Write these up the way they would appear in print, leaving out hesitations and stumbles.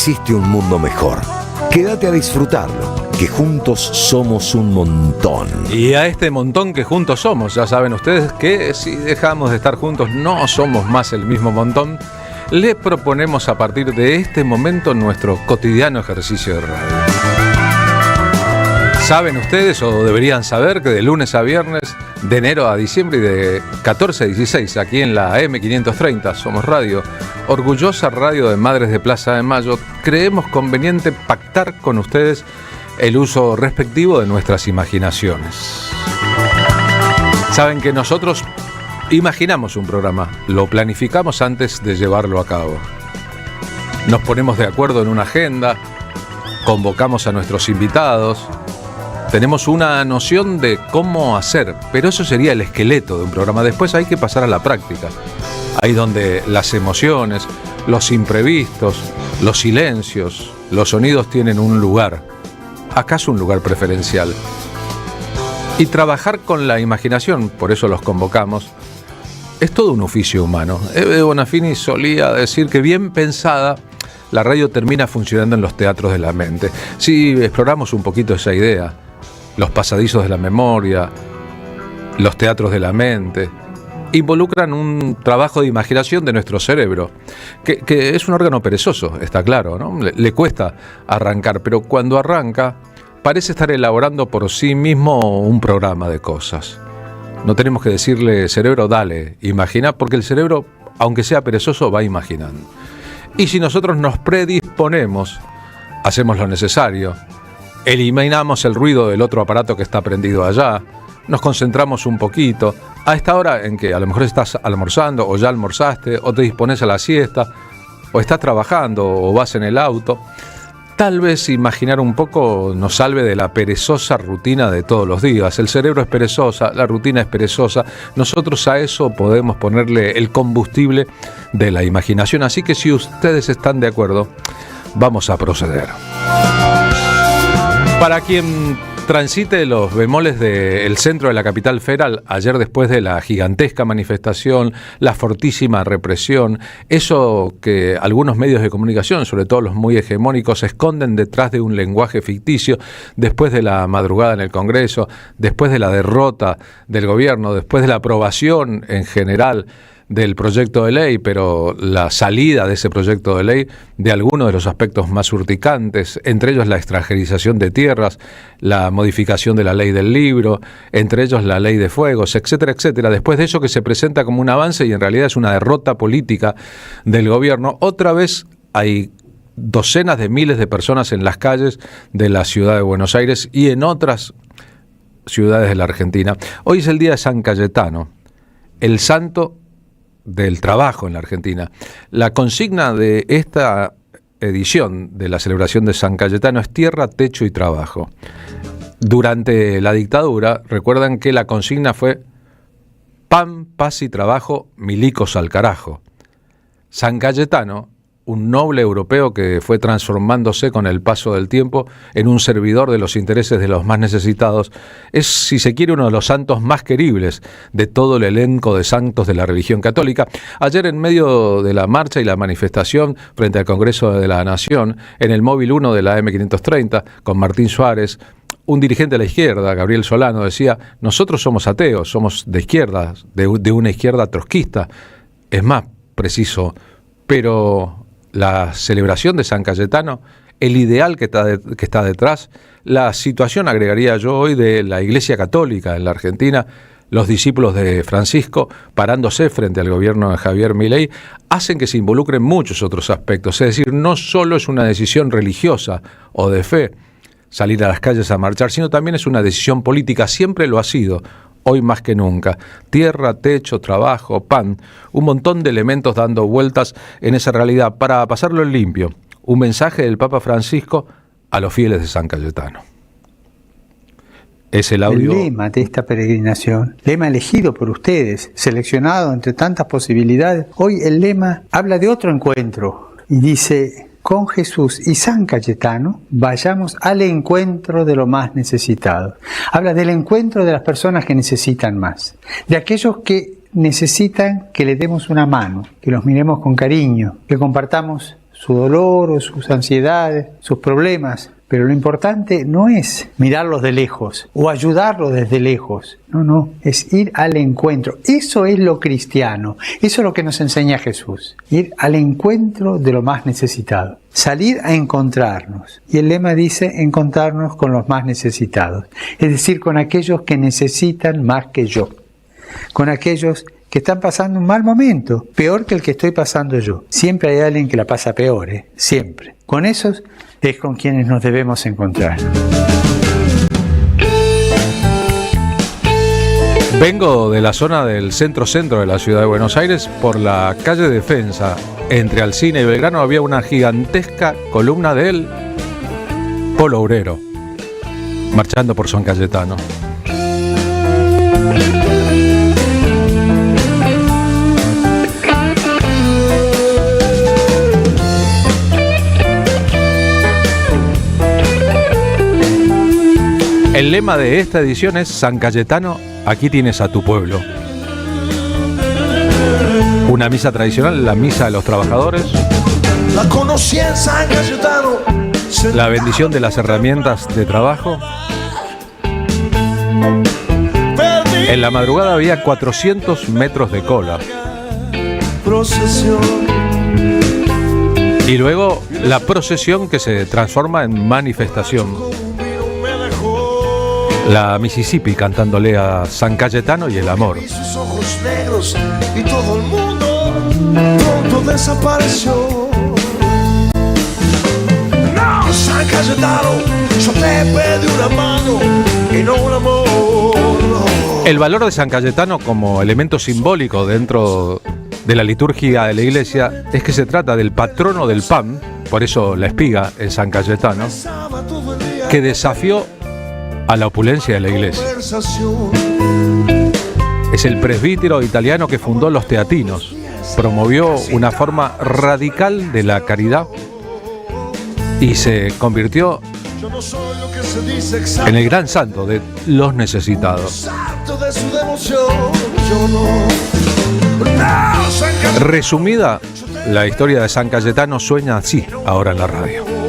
existe un mundo mejor. Quédate a disfrutarlo, que juntos somos un montón. Y a este montón que juntos somos, ya saben ustedes que si dejamos de estar juntos no somos más el mismo montón. Le proponemos a partir de este momento nuestro cotidiano ejercicio de radio. Saben ustedes, o deberían saber, que de lunes a viernes, de enero a diciembre y de 14 a 16, aquí en la M530, Somos Radio, orgullosa radio de Madres de Plaza de Mayo, creemos conveniente pactar con ustedes el uso respectivo de nuestras imaginaciones. Saben que nosotros imaginamos un programa, lo planificamos antes de llevarlo a cabo. Nos ponemos de acuerdo en una agenda, convocamos a nuestros invitados, tenemos una noción de cómo hacer, pero eso sería el esqueleto de un programa. Después hay que pasar a la práctica. Ahí donde las emociones, los imprevistos, los silencios, los sonidos tienen un lugar. ¿Acaso un lugar preferencial? Y trabajar con la imaginación, por eso los convocamos, es todo un oficio humano. Eve Bonafini solía decir que bien pensada, la radio termina funcionando en los teatros de la mente. Si exploramos un poquito esa idea, los pasadizos de la memoria, los teatros de la mente, involucran un trabajo de imaginación de nuestro cerebro, que es un órgano perezoso, está claro, ¿no? Le cuesta arrancar, pero cuando arranca, parece estar elaborando por sí mismo un programa de cosas. No tenemos que decirle, cerebro, dale, imagina, porque el cerebro, aunque sea perezoso, va imaginando. Y si nosotros nos predisponemos, hacemos lo necesario, eliminamos el ruido del otro aparato que está prendido allá, nos concentramos un poquito, a esta hora en que a lo mejor estás almorzando, o ya almorzaste, o te dispones a la siesta, o estás trabajando, o vas en el auto, tal vez imaginar un poco nos salve de la perezosa rutina de todos los días. El cerebro es perezosa, la rutina es perezosa, nosotros a eso podemos ponerle el combustible de la imaginación, así que si ustedes están de acuerdo, vamos a proceder. Para quien transite los bemoles del centro de la capital federal, ayer después de la gigantesca manifestación, la fortísima represión, eso que algunos medios de comunicación, sobre todo los muy hegemónicos, esconden detrás de un lenguaje ficticio, después de la madrugada en el Congreso, después de la derrota del gobierno, después de la aprobación en general del proyecto de ley, pero la salida de ese proyecto de ley de algunos de los aspectos más urticantes, entre ellos la extranjerización de tierras, la modificación de la ley del libro, entre ellos la ley de fuegos, etcétera, etcétera. Después de eso que se presenta como un avance y en realidad es una derrota política del gobierno, otra vez hay docenas de miles de personas en las calles de la ciudad de Buenos Aires y en otras ciudades de la Argentina. Hoy es el día de San Cayetano, el santo del trabajo en la Argentina. La consigna de esta edición de la celebración de San Cayetano es tierra, techo y trabajo. Durante la dictadura, recuerdan que la consigna fue pan, paz y trabajo, milicos al carajo. San Cayetano, un noble europeo que fue transformándose con el paso del tiempo en un servidor de los intereses de los más necesitados, es, si se quiere, uno de los santos más queribles de todo el elenco de santos de la religión católica. Ayer, en medio de la marcha y la manifestación frente al Congreso de la Nación, en el móvil 1 de la M530, con Martín Suárez, un dirigente de la izquierda, Gabriel Solano, decía: nosotros somos ateos, somos de izquierda, de una izquierda trotskista, es más preciso, pero la celebración de San Cayetano, el ideal que está detrás, la situación, agregaría yo hoy, de la Iglesia Católica en la Argentina, los discípulos de Francisco parándose frente al gobierno de Javier Milei, hacen que se involucren muchos otros aspectos. Es decir, no solo es una decisión religiosa o de fe salir a las calles a marchar, sino también es una decisión política, siempre lo ha sido. Hoy más que nunca, tierra, techo, trabajo, pan, un montón de elementos dando vueltas en esa realidad para pasarlo en limpio. Un mensaje del Papa Francisco a los fieles de San Cayetano. Es el audio. El lema de esta peregrinación, lema elegido por ustedes, seleccionado entre tantas posibilidades. Hoy el lema habla de otro encuentro y dice: con Jesús y San Cayetano, vayamos al encuentro de los más necesitados. Habla del encuentro de las personas que necesitan más, de aquellos que necesitan que le demos una mano, que los miremos con cariño, que compartamos su dolor o sus ansiedades, sus problemas. Pero lo importante no es mirarlos de lejos o ayudarlos desde lejos. No, es ir al encuentro. Eso es lo cristiano. Eso es lo que nos enseña Jesús. Ir al encuentro de lo más necesitado. Salir a encontrarnos. Y el lema dice encontrarnos con los más necesitados. Es decir, con aquellos que necesitan más que yo. Con aquellos que están pasando un mal momento, peor que el que estoy pasando yo. Siempre hay alguien que la pasa peor, siempre. Con esos es con quienes nos debemos encontrar. Vengo de la zona del centro-centro de la ciudad de Buenos Aires. Por la calle Defensa, entre Alsina y Belgrano, había una gigantesca columna del Polo Obrero, marchando por San Cayetano. El lema de esta edición es San Cayetano, aquí tienes a tu pueblo. Una misa tradicional, la misa de los trabajadores. La conocí en San Cayetano. La bendición de las herramientas de trabajo. En la madrugada había 400 metros de cola. Y luego la procesión que se transforma en manifestación. La Mississippi cantándole a San Cayetano y el amor. Y sus ojos negros y todo el mundo pronto desapareció. No, San Cayetano, yo te pedí una mano y no un amor. No. El valor de San Cayetano como elemento simbólico dentro de la liturgia de la iglesia es que se trata del patrono del pan, por eso la espiga es San Cayetano, que desafió a la opulencia de la iglesia. Es el presbítero italiano que fundó los teatinos, promovió una forma radical de la caridad y se convirtió en el gran santo de los necesitados. Resumida, la historia de San Cayetano sueña así ahora en la radio.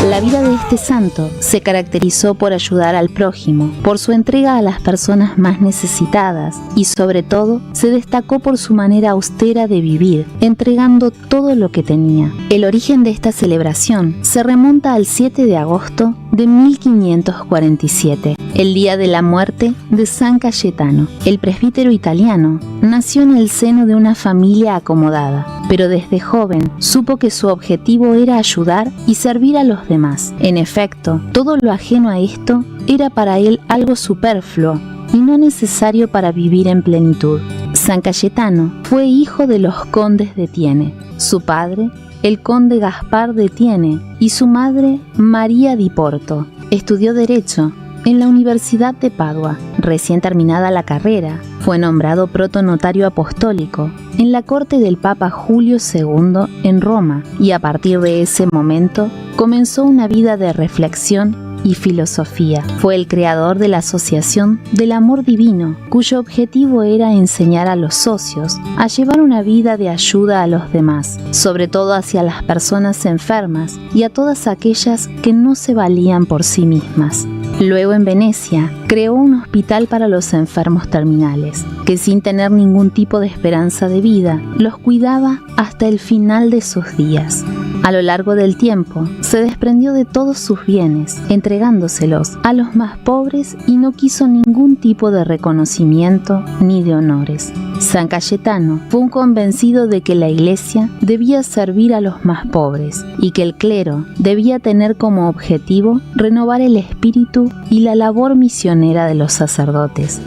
La vida de este santo se caracterizó por ayudar al prójimo, por su entrega a las personas más necesitadas y sobre todo se destacó por su manera austera de vivir, entregando todo lo que tenía. El origen de esta celebración se remonta al 7 de agosto de 1547, el día de la muerte de San Cayetano. El presbítero italiano nació en el seno de una familia acomodada, pero desde joven supo que su objetivo era ayudar y servir a los demás. En efecto, todo lo ajeno a esto era para él algo superfluo y no necesario para vivir en plenitud. San Cayetano fue hijo de los condes de Thiene. Su padre, el conde Gaspar de Thiene, y su madre, María di Porto. Estudió Derecho en la Universidad de Padua. Recién terminada la carrera, fue nombrado protonotario apostólico en la corte del Papa Julio II en Roma y a partir de ese momento comenzó una vida de reflexión y filosofía. Fue el creador de la Asociación del Amor Divino, cuyo objetivo era enseñar a los socios a llevar una vida de ayuda a los demás, sobre todo hacia las personas enfermas y a todas aquellas que no se valían por sí mismas. Luego en Venecia creó un hospital para los enfermos terminales, que sin tener ningún tipo de esperanza de vida, los cuidaba hasta el final de sus días. A lo largo del tiempo, se desprendió de todos sus bienes, entregándoselos a los más pobres y no quiso ningún tipo de reconocimiento ni de honores. San Cayetano fue un convencido de que la Iglesia debía servir a los más pobres y que el clero debía tener como objetivo renovar el espíritu y la labor misionera de los sacerdotes.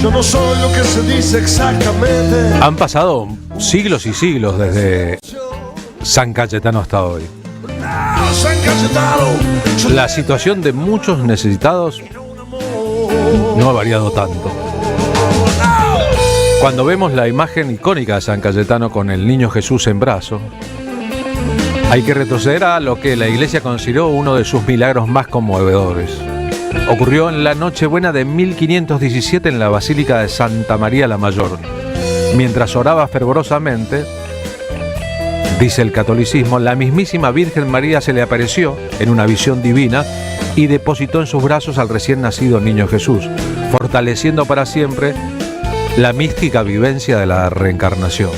Yo no soy lo que se dice exactamente. Han pasado siglos y siglos desde San Cayetano hasta hoy. La situación de muchos necesitados no ha variado tanto. Cuando vemos la imagen icónica de San Cayetano con el niño Jesús en brazo, hay que retroceder a lo que la Iglesia consideró uno de sus milagros más conmovedores. Ocurrió en la Nochebuena de 1517 en la Basílica de Santa María la Mayor. Mientras oraba fervorosamente, Dice el catolicismo, la mismísima Virgen María se le apareció en una visión divina y depositó en sus brazos al recién nacido niño Jesús, fortaleciendo para siempre la mística vivencia de la reencarnación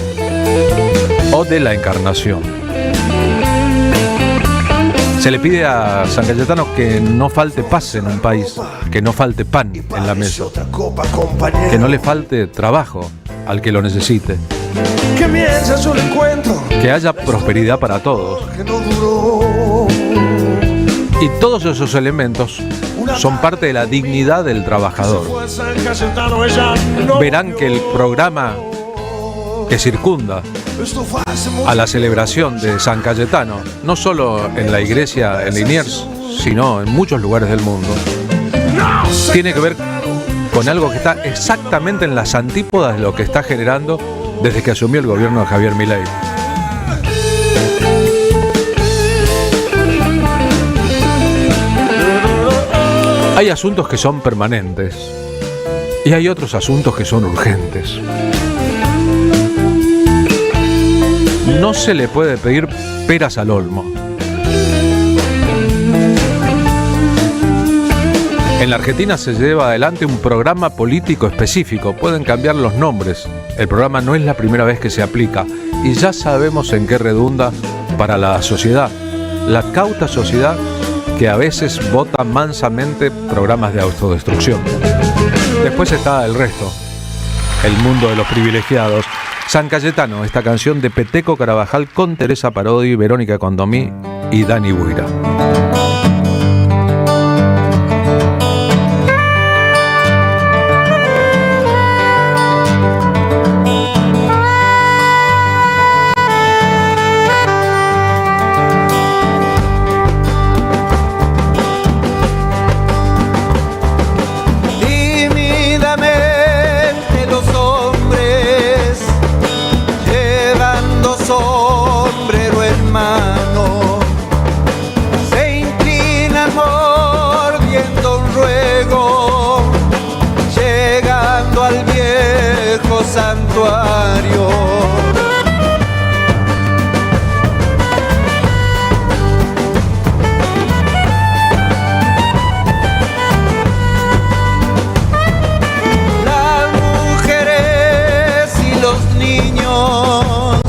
o de la encarnación. Se le pide a San Cayetano que no falte paz en un país, que no falte pan en la mesa, que no le falte trabajo al que lo necesite, que haya prosperidad para todos. Y todos esos elementos son parte de la dignidad del trabajador. Verán que el programa que circunda a la celebración de San Cayetano, no solo en la iglesia en Liniers, sino en muchos lugares del mundo, tiene que ver con algo que está exactamente en las antípodas de lo que está generando desde que asumió el gobierno de Javier Milei. Hay asuntos que son permanentes y hay otros asuntos que son urgentes. No se le puede pedir peras al olmo. En la Argentina se lleva adelante un programa político específico. Pueden cambiar los nombres. El programa no es la primera vez que se aplica y ya sabemos en qué redunda para la sociedad. La cauta sociedad que a veces vota mansamente programas de autodestrucción. Después está el resto, el mundo de los privilegiados. San Cayetano, esta canción de Peteco Carabajal con Teresa Parodi, Verónica Condomí y Dani Buira. Sombrero en mano, se inclinan mordiendo un ruego, llegando al viejo santuario. Las mujeres y los niños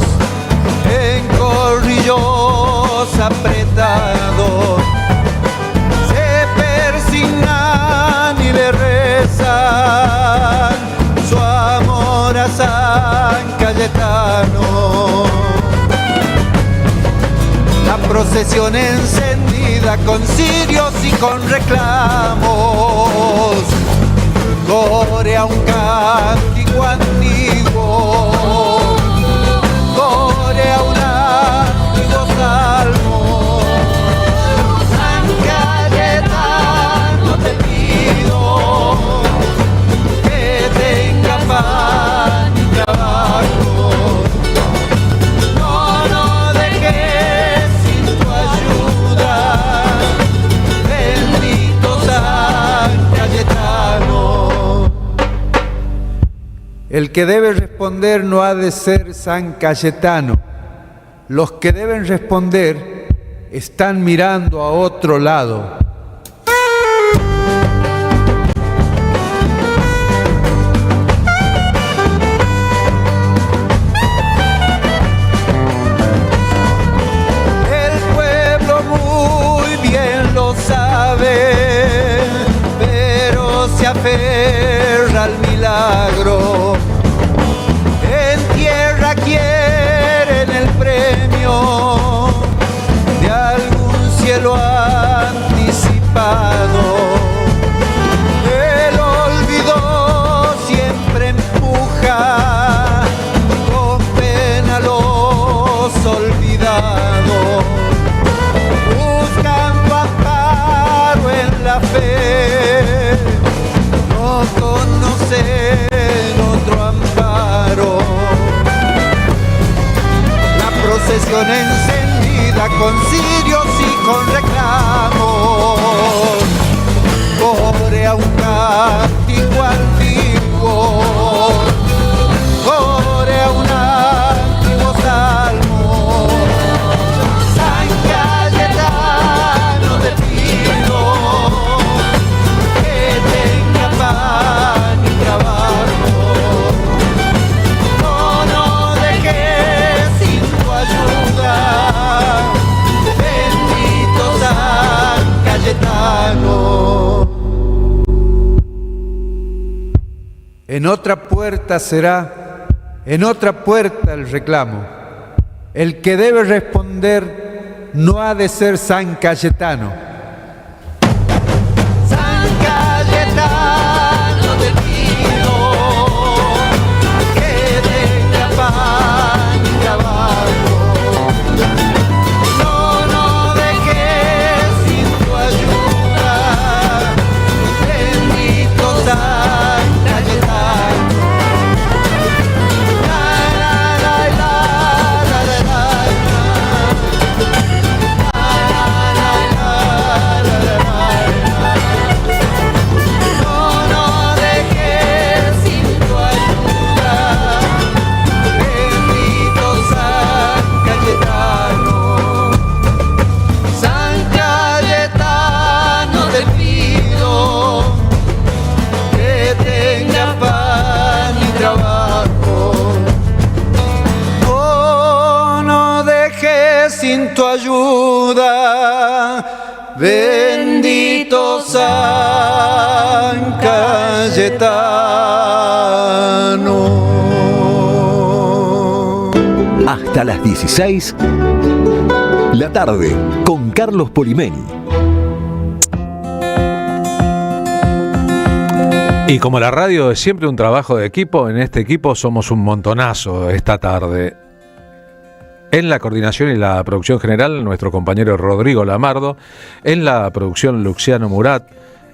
apretados se persignan y le rezan su amor a San Cayetano. La procesión encendida con cirios y con reclamos corea un cántico antiguo, corea una salmo. San Cayetano te pido que tenga pan y trabajo, no dejes sin tu ayuda, bendito San Cayetano. El que debe responder no ha de ser San Cayetano. Los que deben responder están mirando a otro lado. El pueblo muy bien lo sabe, pero se aferra al milagro. En tierra quieren el premio de algún cielo anticipado. El olvido siempre empuja con pena a los olvidados, buscando amparo en la fe, no conocen otro En otra puerta será, en otra puerta el reclamo. El que debe responder no ha de ser San Cayetano. San Cayetano te pido que tenga pan y trabajo. No dejes sin tu ayuda, bendito San Cayetano. Sin tu ayuda, bendito San Cayetano. Hasta las 16, la tarde, con Carlos Polimeni. Y como la radio es siempre un trabajo de equipo, en este equipo somos un montonazo esta tarde. En la coordinación y la producción general, nuestro compañero Rodrigo Lamardo. En la producción, Luciano Murat.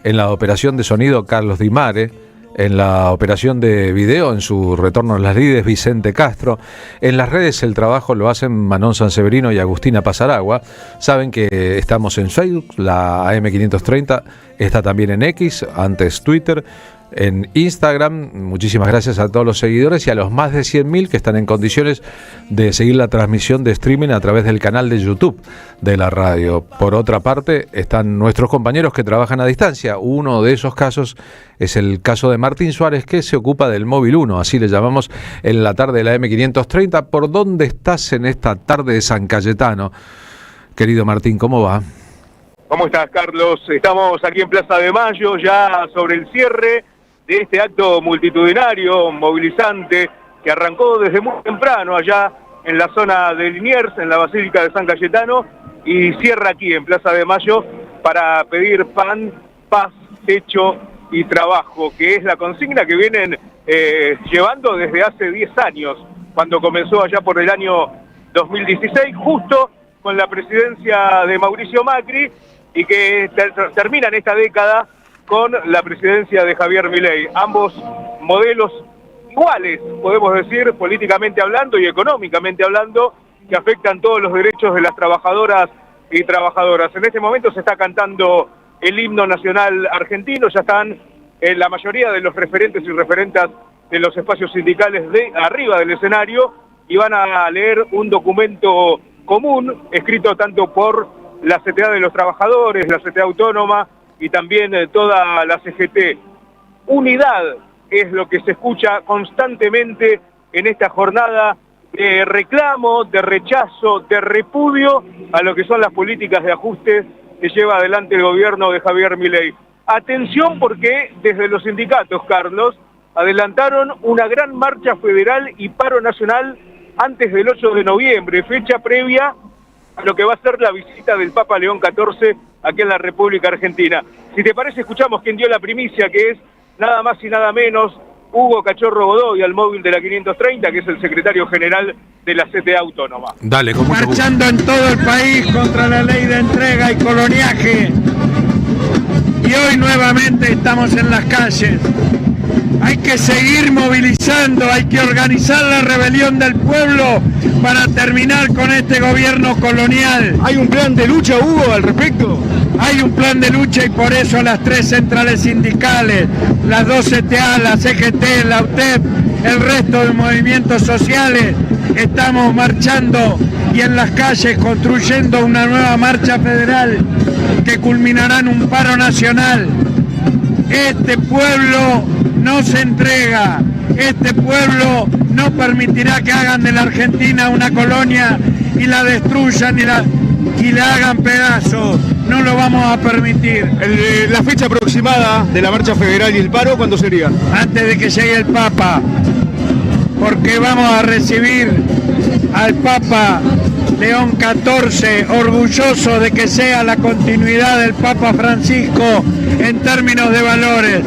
En la operación de sonido, Carlos Di Mare. En la operación de video, en su retorno a las lides, Vicente Castro. En las redes el trabajo lo hacen Manon Sanseverino y Agustina Pasaragua. Saben que estamos en Facebook, la AM530 está también en X, antes Twitter, en Instagram. Muchísimas gracias a todos los seguidores y a los más de 100.000 que están en condiciones de seguir la transmisión de streaming a través del canal de YouTube de la radio. Por otra parte, están nuestros compañeros que trabajan a distancia. Uno de esos casos es el caso de Martín Suárez, que se ocupa del Móvil 1, así le llamamos, en la tarde de la M530. ¿Por dónde estás en esta tarde de San Cayetano? Querido Martín, ¿cómo va? ¿Cómo estás, Carlos? Estamos aquí en Plaza de Mayo, ya sobre el cierre de este acto multitudinario, movilizante, que arrancó desde muy temprano allá en la zona de Liniers, en la Basílica de San Cayetano, y cierra aquí en Plaza de Mayo para pedir pan, paz, techo y trabajo, que es la consigna que vienen llevando desde hace 10 años, cuando comenzó allá por el año 2016, justo con la presidencia de Mauricio Macri, y que termina en esta década con la presidencia de Javier Milei. Ambos modelos iguales, podemos decir, políticamente hablando y económicamente hablando, que afectan todos los derechos de las trabajadoras y trabajadoras. En este momento se está cantando el himno nacional argentino, ya están la mayoría de los referentes y referentas de los espacios sindicales de arriba del escenario, y van a leer un documento común, escrito tanto por la CTA de los trabajadores, la CTA autónoma, y también toda la CGT. Unidad es lo que se escucha constantemente en esta jornada de reclamo, de rechazo, de repudio a lo que son las políticas de ajuste que lleva adelante el gobierno de Javier Milei. Atención, porque desde los sindicatos, Carlos, adelantaron una gran marcha federal y paro nacional antes del 8 de noviembre, fecha previa a lo que va a ser la visita del Papa León XIV aquí en la República Argentina. Si te parece, escuchamos quién dio la primicia, que es nada más y nada menos Hugo Cachorro Godoy, al móvil de la 530, que es el secretario general de la CTA autónoma. Dale, con mucho gusto. Marchando en todo el país contra la ley de entrega y coloniaje. Y hoy nuevamente estamos en las calles. Hay que seguir movilizando, hay que organizar la rebelión del pueblo para terminar con este gobierno colonial. ¿Hay un plan de lucha, Hugo, al respecto? Hay un plan de lucha, y por eso las 3 centrales sindicales, las 2 CTA, la CGT, la UTEP, el resto de movimientos sociales, estamos marchando y en las calles construyendo una nueva marcha federal que culminará en un paro nacional. Este pueblo no se entrega, este pueblo no permitirá que hagan de la Argentina una colonia y la destruyan y la hagan pedazos. No lo vamos a permitir. La fecha aproximada de la marcha federal y el paro, ¿cuándo sería? Antes de que llegue el Papa, porque vamos a recibir al Papa León XIV, orgulloso de que sea la continuidad del Papa Francisco en términos de valores.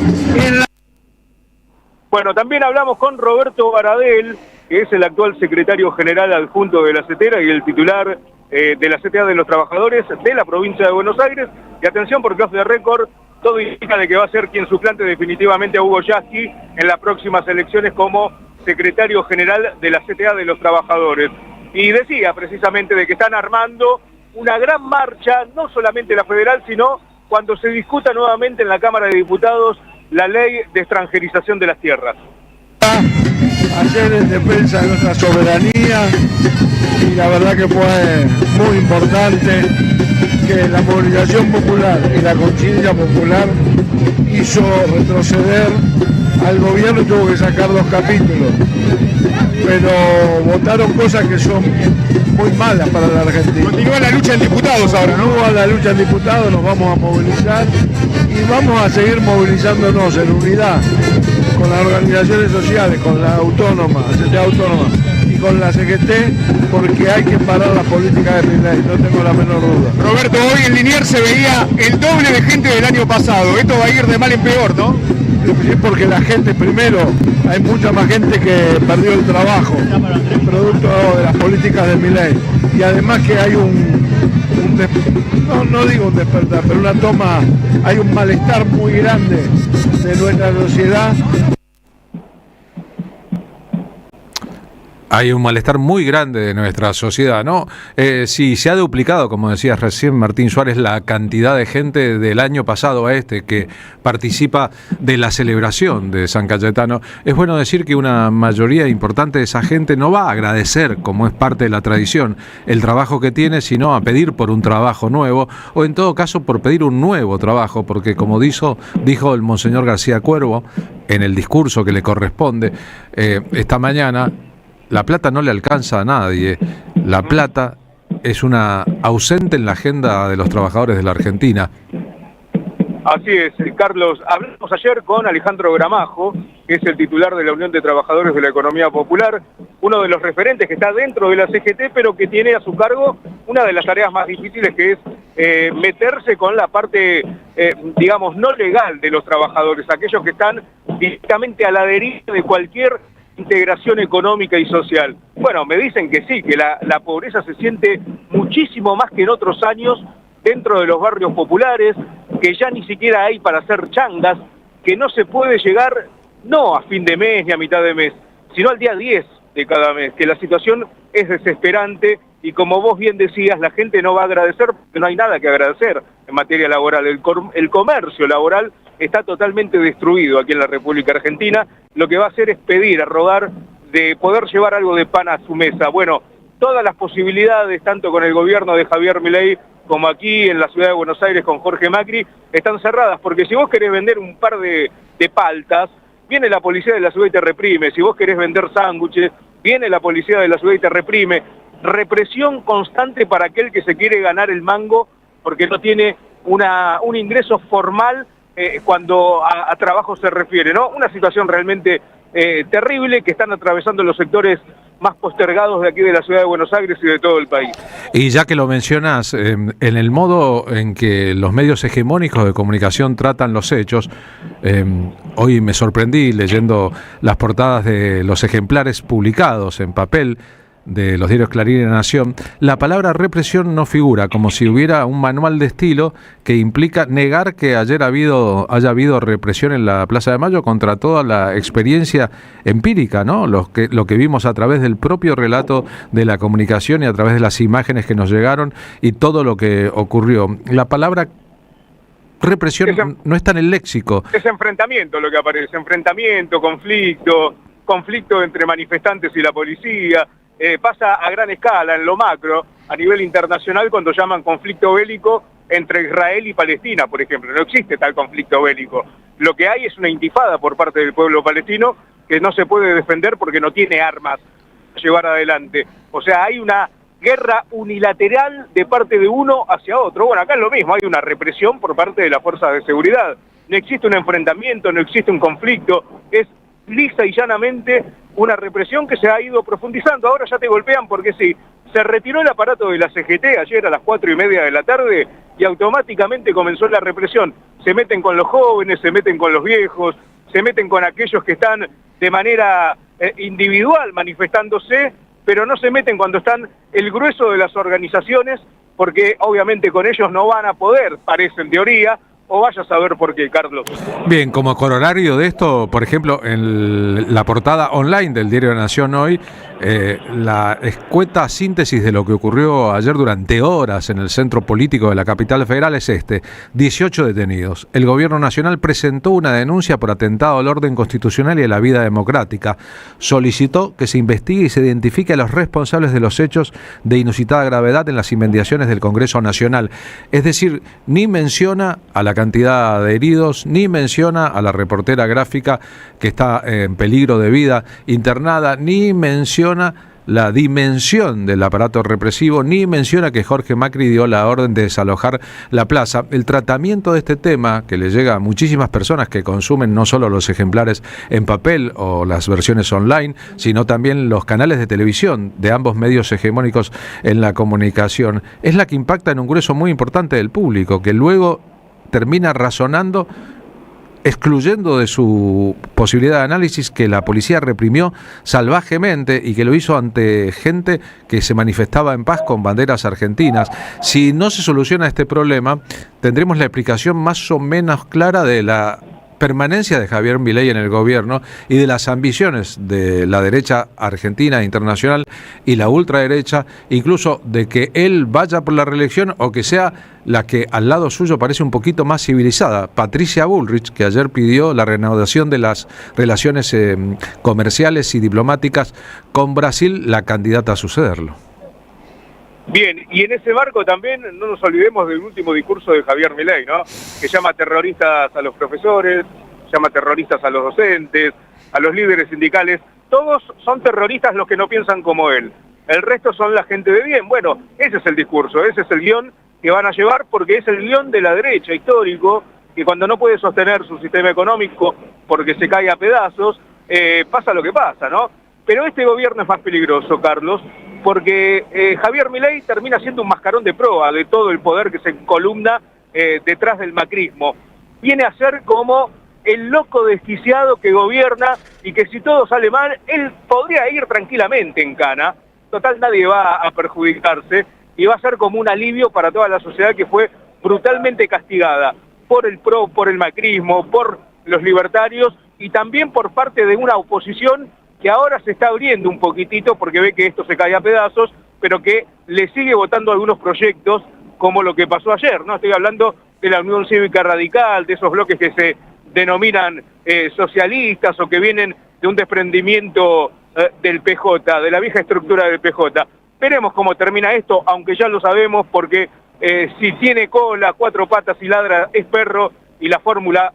Bueno, también hablamos con Roberto Baradel, que es el actual secretario general adjunto de la CETERA y el titular de la CTA de los Trabajadores de la provincia de Buenos Aires. Y atención, porque off the record, todo indica de que va a ser quien suplante definitivamente a Hugo Yasky en las próximas elecciones como secretario general de la CTA de los Trabajadores. Y decía precisamente de que están armando una gran marcha, no solamente la federal, sino cuando se discuta nuevamente en la Cámara de Diputados la ley de extranjerización de las tierras. Ayer en defensa de nuestra soberanía, y la verdad que fue muy importante que la movilización popular y la conciencia popular hizo retroceder al gobierno y tuvo que sacar 2 capítulos, pero votaron cosas que son muy malas para la Argentina. Continúa la lucha en diputados ahora, ¿no? Continúa la lucha en diputados, nos vamos a movilizar y vamos a seguir movilizándonos en unidad con las organizaciones sociales, con la autónoma, CTA Autónoma y con la CGT, porque hay que parar la política de Milei, no tengo la menor duda. Roberto, hoy en Liniers se veía el doble de gente del año pasado. Esto va a ir de mal en peor, ¿no? Sí, porque la gente, primero, hay mucha más gente que perdió el trabajo, producto de las políticas de Milei. Y además que hay no digo un despertar, pero una toma, hay un malestar muy grande de nuestra sociedad. Hay un malestar muy grande de nuestra sociedad, ¿no? Sí, se ha duplicado, como decías recién Martín Suárez, la cantidad de gente del año pasado a este que participa de la celebración de San Cayetano. Es bueno decir que una mayoría importante de esa gente no va a agradecer, como es parte de la tradición, el trabajo que tiene, sino a pedir por un trabajo nuevo, o en todo caso por pedir un nuevo trabajo, porque como dijo el Monseñor García Cuervo en el discurso que le corresponde esta mañana, la plata no le alcanza a nadie. La plata es una ausente en la agenda de los trabajadores de la Argentina. Así es, Carlos. Hablamos ayer con Alejandro Gramajo, que es el titular de la Unión de Trabajadores de la Economía Popular, uno de los referentes que está dentro de la CGT, pero que tiene a su cargo una de las tareas más difíciles, que es meterse con la parte, digamos, no legal de los trabajadores, aquellos que están directamente a la deriva de cualquier integración económica y social. Bueno, me dicen que sí, que la pobreza se siente muchísimo más que en otros años dentro de los barrios populares, que ya ni siquiera hay para hacer changas, que no se puede llegar no a fin de mes ni a mitad de mes, sino al día 10 de cada mes, que la situación es desesperante y como vos bien decías, la gente no va a agradecer porque no hay nada que agradecer en materia laboral. El comercio laboral está totalmente destruido aquí en la República Argentina. Lo que va a hacer es pedir, a rogar de poder llevar algo de pan a su mesa. Bueno, todas las posibilidades, tanto con el gobierno de Javier Milei como aquí en la ciudad de Buenos Aires con Jorge Macri, están cerradas, porque si vos querés vender un par de paltas, viene la policía de la ciudad y te reprime. Si vos querés vender sándwiches, viene la policía de la ciudad y te reprime. Represión constante para aquel que se quiere ganar el mango porque no tiene un ingreso formal cuando a trabajo se refiere, ¿no? Una situación realmente terrible que están atravesando los sectores más postergados de aquí de la ciudad de Buenos Aires y de todo el país. Y ya que lo mencionas, en el modo en que los medios hegemónicos de comunicación tratan los hechos, hoy me sorprendí leyendo las portadas de los ejemplares publicados en papel de los diarios Clarín y La Nación, la palabra represión no figura, como si hubiera un manual de estilo que implica negar que ayer haya habido represión en la Plaza de Mayo contra toda la experiencia empírica, ¿no? Lo que vimos a través del propio relato de la comunicación y a través de las imágenes que nos llegaron y todo lo que ocurrió. La palabra represión no está en el léxico. Es enfrentamiento lo que aparece, enfrentamiento, conflicto entre manifestantes y la policía. Pasa a gran escala, en lo macro, a nivel internacional, cuando llaman conflicto bélico entre Israel y Palestina, por ejemplo. No existe tal conflicto bélico. Lo que hay es una intifada por parte del pueblo palestino que no se puede defender porque no tiene armas para llevar adelante. O sea, hay una guerra unilateral de parte de uno hacia otro. Bueno, acá es lo mismo, hay una represión por parte de las fuerzas de seguridad. No existe un enfrentamiento, no existe un conflicto, es lisa y llanamente una represión que se ha ido profundizando. Ahora ya te golpean porque sí, se retiró el aparato de la CGT ayer a las 4:30 de la tarde y automáticamente comenzó la represión. Se meten con los jóvenes, se meten con los viejos, se meten con aquellos que están de manera individual manifestándose, pero no se meten cuando están el grueso de las organizaciones, porque obviamente con ellos no van a poder, parece en teoría, o vaya a saber por qué, Carlos. Bien, como corolario de esto, por ejemplo, en la portada online del diario La Nación hoy, la escueta síntesis de lo que ocurrió ayer durante horas en el centro político de la capital federal es 18 detenidos. El gobierno nacional presentó una denuncia por atentado al orden constitucional y a la vida democrática. Solicitó que se investigue y se identifique a los responsables de los hechos de inusitada gravedad en las inmediaciones del Congreso Nacional. Es decir, ni menciona a la cantidad de heridos, ni menciona a la reportera gráfica que está en peligro de vida internada, ni menciona la dimensión del aparato represivo, ni menciona que Jorge Macri dio la orden de desalojar la plaza. El tratamiento de este tema, que le llega a muchísimas personas que consumen no solo los ejemplares en papel o las versiones online, sino también los canales de televisión de ambos medios hegemónicos en la comunicación, es la que impacta en un grueso muy importante del público, que luego termina razonando, excluyendo de su posibilidad de análisis que la policía reprimió salvajemente y que lo hizo ante gente que se manifestaba en paz con banderas argentinas. Si no se soluciona este problema, tendremos la explicación más o menos clara de la permanencia de Javier Milei en el gobierno y de las ambiciones de la derecha argentina e internacional y la ultraderecha, incluso de que él vaya por la reelección o que sea la que al lado suyo parece un poquito más civilizada, Patricia Bullrich, que ayer pidió la reanudación de las relaciones comerciales y diplomáticas con Brasil, la candidata a sucederlo. Bien, y en ese marco también no nos olvidemos del último discurso de Javier Milei, ¿no? Que llama terroristas a los profesores, llama terroristas a los docentes, a los líderes sindicales. Todos son terroristas los que no piensan como él. El resto son la gente de bien. Bueno, ese es el discurso, ese es el guión que van a llevar, porque es el guión de la derecha histórico, que cuando no puede sostener su sistema económico porque se cae a pedazos, pasa lo que pasa, ¿no? Pero este gobierno es más peligroso, Carlos, porque Javier Milei termina siendo un mascarón de proa de todo el poder que se columna detrás del macrismo. Viene a ser como el loco desquiciado que gobierna y que si todo sale mal, él podría ir tranquilamente en cana. Total, nadie va a perjudicarse y va a ser como un alivio para toda la sociedad que fue brutalmente castigada por el PRO, por el macrismo, por los libertarios y también por parte de una oposición que ahora se está abriendo un poquitito porque ve que esto se cae a pedazos, pero que le sigue votando algunos proyectos como lo que pasó ayer, ¿no? Estoy hablando de la Unión Cívica Radical, de esos bloques que se denominan socialistas o que vienen de un desprendimiento del PJ, de la vieja estructura del PJ. Veremos cómo termina esto, aunque ya lo sabemos, porque si tiene cola, 4 patas y ladra es perro, y la fórmula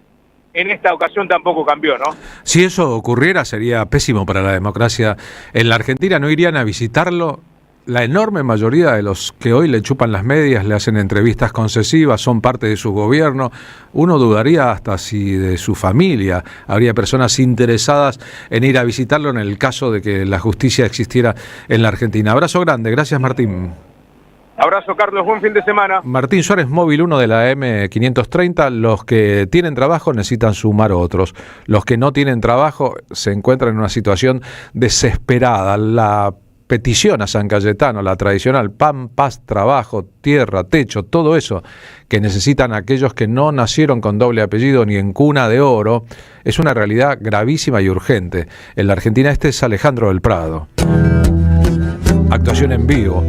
en esta ocasión tampoco cambió, ¿no? Si eso ocurriera sería pésimo para la democracia. En la Argentina no irían a visitarlo. La enorme mayoría de los que hoy le chupan las medias, le hacen entrevistas concesivas, son parte de su gobierno. Uno dudaría hasta si de su familia habría personas interesadas en ir a visitarlo en el caso de que la justicia existiera en la Argentina. Abrazo grande, gracias Martín. Abrazo, Carlos, buen fin de semana. Martín Suárez, móvil 1 de la M530. Los que tienen trabajo necesitan sumar otros. Los que no tienen trabajo se encuentran en una situación desesperada. La petición a San Cayetano, la tradicional pan, paz, trabajo, tierra, techo, todo eso que necesitan aquellos que no nacieron con doble apellido ni en cuna de oro, es una realidad gravísima y urgente. En la Argentina este es Alejandro del Prado. Actuación en vivo.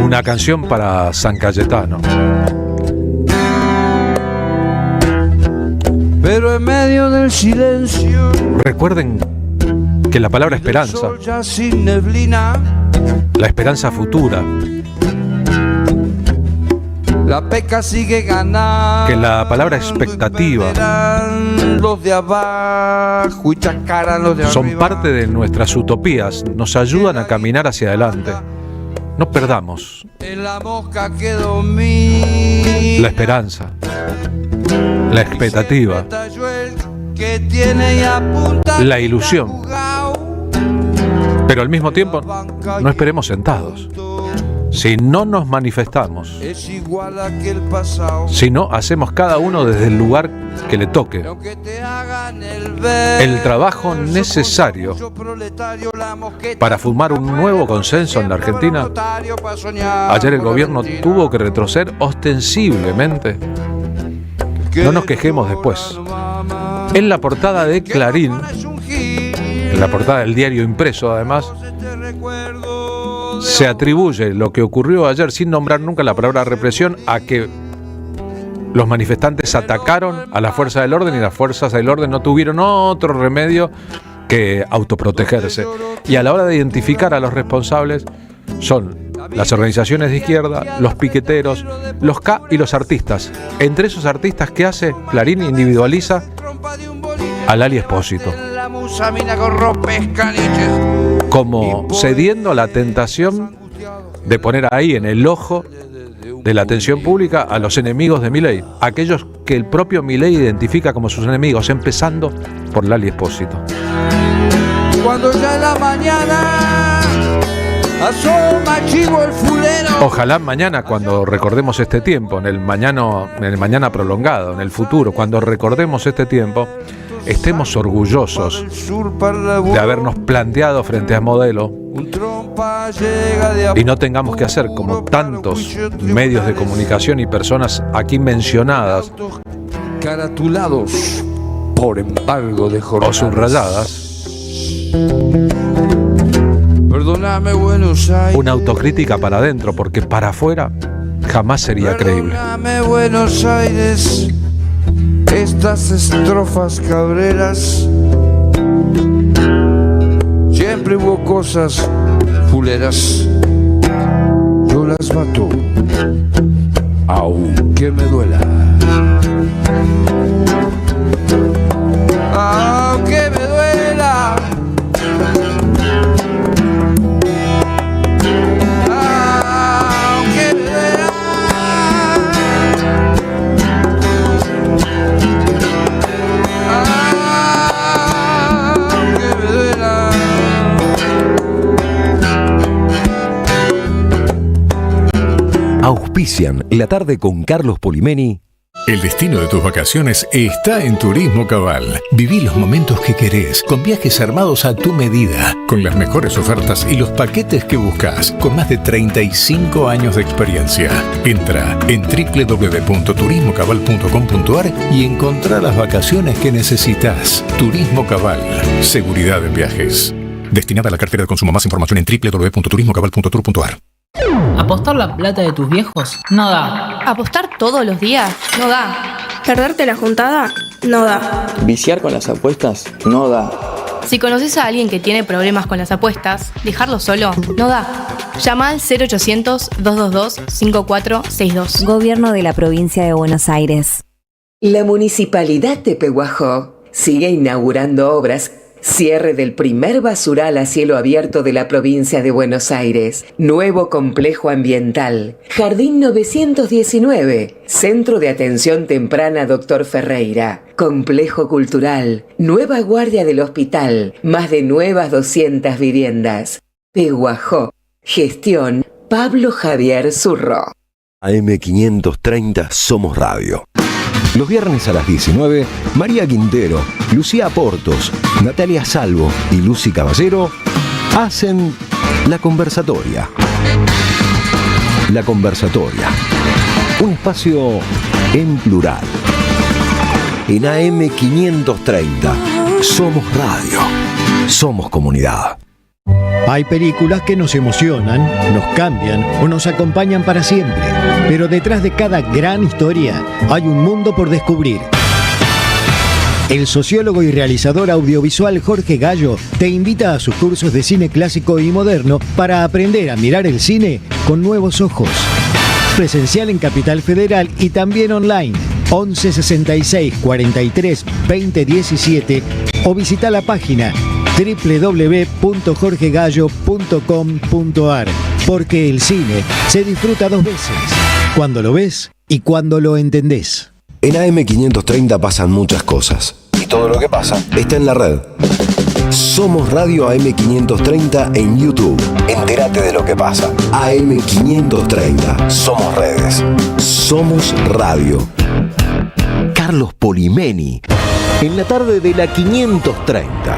Una canción para San Cayetano. Pero en medio del silencio, recuerden que la palabra esperanza, la esperanza futura, La pesca sigue ganando. Que la palabra expectativa los de abajo y chacaran los de son arriba. parte de nuestras utopías, nos ayudan a caminar hacia adelante. No perdamos La mosca que domina. la esperanza, la expectativa, Que tiene y apunta la ilusión. Pero al mismo tiempo, no esperemos sentados. Si no nos manifestamos, es igual a que el pasado. si no hacemos cada uno desde el lugar que le toque el trabajo necesario para formar un nuevo consenso en la Argentina, ayer el gobierno tuvo que retroceder ostensiblemente. No nos quejemos después. En la portada de Clarín, en la portada del diario impreso además, se atribuye lo que ocurrió ayer, sin nombrar nunca la palabra represión, a que los manifestantes atacaron a la fuerza del orden y las fuerzas del orden no tuvieron otro remedio que autoprotegerse. Y a la hora de identificar a los responsables son las organizaciones de izquierda, los piqueteros, los K y los artistas. Entre esos artistas, ¿qué hace? Clarín individualiza a Lali Espósito como cediendo a la tentación de poner ahí en el ojo de la atención pública a los enemigos de Milei, aquellos que el propio Milei identifica como sus enemigos, empezando por Lali Espósito. Cuando ya en la mañana asoma chivo el fulero. Ojalá mañana, cuando recordemos este tiempo, en el mañana prolongado, en el futuro, cuando recordemos este tiempo, estemos orgullosos de habernos planteado frente a Modelo y no tengamos que hacer como tantos medios de comunicación y personas aquí mencionadas Caratulados por embargo de jornadas. o subrayadas, Perdóname, Buenos Aires. una autocrítica para adentro, porque para afuera jamás sería creíble. Perdóname, Buenos Aires. Estas estrofas cabreras. Siempre hubo cosas fuleras. Yo las mato, aunque me duela. Aunque me duela. Aunque me duela. Aunque me duela. Auspician La Tarde con Carlos Polimeni. El destino de tus vacaciones está en Turismo Cabal. Viví los momentos que querés, con viajes armados a tu medida, con las mejores ofertas y los paquetes que buscas, con más de 35 años de experiencia. Entra en www.turismocabal.com.ar y encontrá las vacaciones que necesitas. Turismo Cabal, seguridad en viajes. Destinada a la cartera de consumo. Más información en www.turismocabal.tour.ar. ¿Apostar la plata de tus viejos? No da. ¿Apostar todos los días? No da. ¿Perderte la juntada? No da. ¿Viciar con las apuestas? No da. Si conoces a alguien que tiene problemas con las apuestas, dejarlo solo no da. Llama al 0800-222-5462. Gobierno de la Provincia de Buenos Aires. La Municipalidad de Pehuajó sigue inaugurando obras. Cierre del primer basural a cielo abierto de la provincia de Buenos Aires. Nuevo complejo ambiental. Jardín 919. Centro de Atención Temprana Dr. Ferreira. Complejo cultural. Nueva guardia del hospital. Más de nuevas 200 viviendas. Pehuajó. Gestión Pablo Javier Zurro. AM530 Somos Radio. Los viernes a las 19, María Quintero, Lucía Portos, Natalia Salvo y Lucy Caballero hacen La Conversatoria. La Conversatoria. Un espacio en plural. En AM530 Somos Radio. Somos comunidad. Hay películas que nos emocionan, nos cambian o nos acompañan para siempre. Pero detrás de cada gran historia hay un mundo por descubrir. El sociólogo y realizador audiovisual Jorge Gallo te invita a sus cursos de cine clásico y moderno para aprender a mirar el cine con nuevos ojos. presencial en Capital Federal y también online. 11 66 43 20 17 o visita la página www.jorgegallo.com.ar, porque el cine se disfruta dos veces, cuando lo ves y cuando lo entendés. En AM530 pasan muchas cosas y todo lo que pasa está en la red. Somos Radio AM530 en YouTube. Entérate de lo que pasa. AM530. Somos redes. Somos radio. Carlos Polimeni. En la tarde de la 530.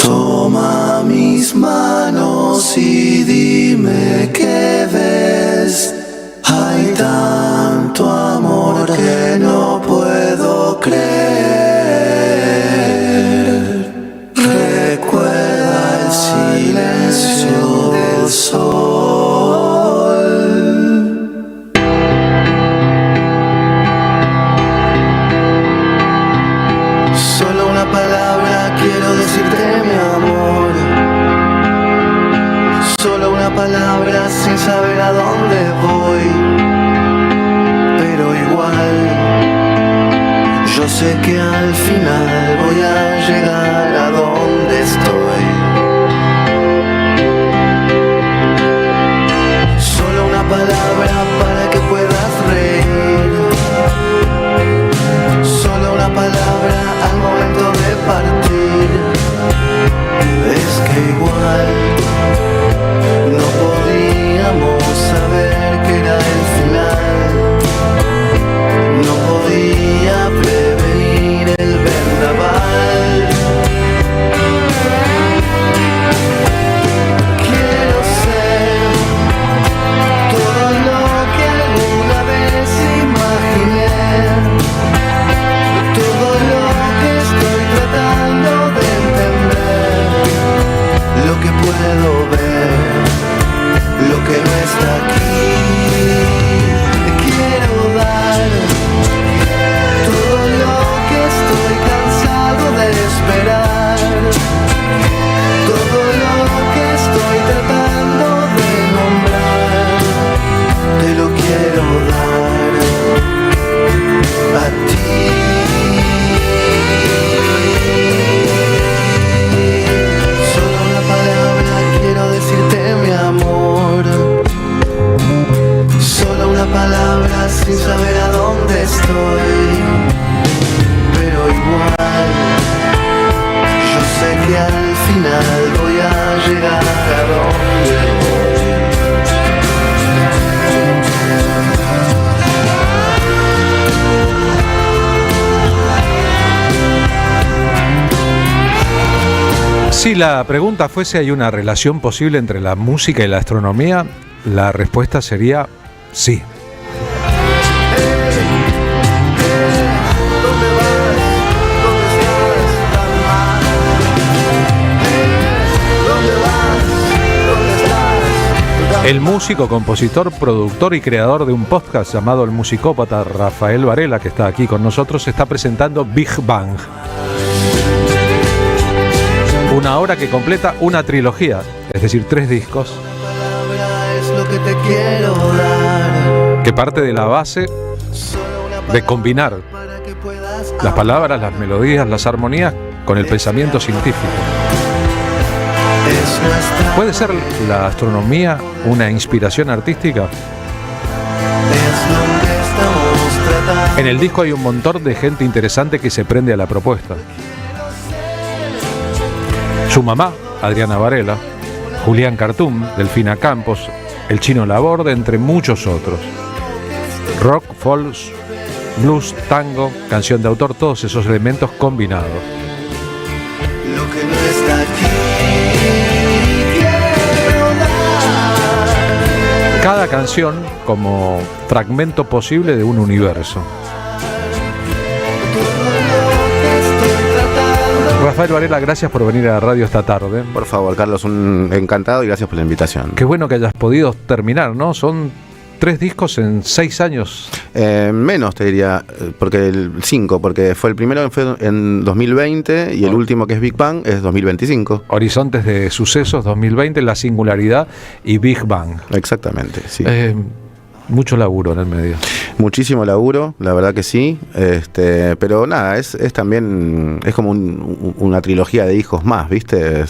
Toma mis manos y dime qué ves. Hay tanto amor que no puedo creer. Recuerda el silencio del sol. Solo una palabra quiero decirte, mi amor. Solo una palabra sin saber a dónde voy. Pero igual, yo sé que al final voy a llegar a donde estoy. Solo una palabra para que puedas reír. Solo una palabra al momento de partir. Es que igual no podíamos saber que era el final. No podía prevenir el vendaval. Quiero ser todo lo que alguna vez imaginé. Todo lo que estoy tratando de entender. Lo que puedo ver, lo que no está aquí. Quiero dar todo lo que estoy cansado de esperar. Todo lo que estoy tratando de nombrar. Te lo quiero dar a ti. Solo una palabra quiero decirte, mi amor. Solo una palabra sin saber a dónde estoy. Pero igual, yo sé que al final voy a llegar a donde voy. Si la pregunta fuese ¿hay una relación posible entre la música y la astronomía? La respuesta sería sí. El músico, compositor, productor y creador de un podcast llamado El Musicópata, Rafael Varela, que está aquí con nosotros, está presentando Big Bang. Una obra que completa una trilogía, es decir, 3 discos, que parte de la base de combinar las palabras, las melodías, las armonías con el pensamiento científico. ¿Puede ser la astronomía una inspiración artística? En el disco hay un montón de gente interesante que se prende a la propuesta. Su mamá, Adriana Varela, Julián Cartum, Delfina Campos, el Chino Laborde, entre muchos otros. Rock, folk, blues, tango, canción de autor, todos esos elementos combinados. Lo que no está aquí. Cada canción como fragmento posible de un universo. Rafael Varela, gracias por venir a la radio esta tarde. Por favor, Carlos, un encantado y gracias por la invitación. Qué bueno que hayas podido terminar, ¿no? Son 3 discos en 6 años. Menos te diría, porque 5, porque el primero fue en 2020 y el último, que es Big Bang, es 2025. Horizontes de sucesos 2020, La Singularidad y Big Bang. Exactamente, sí. Mucho laburo en el medio. Muchísimo laburo, la verdad que sí. Pero nada, es también, es como una trilogía de hijos más, ¿viste?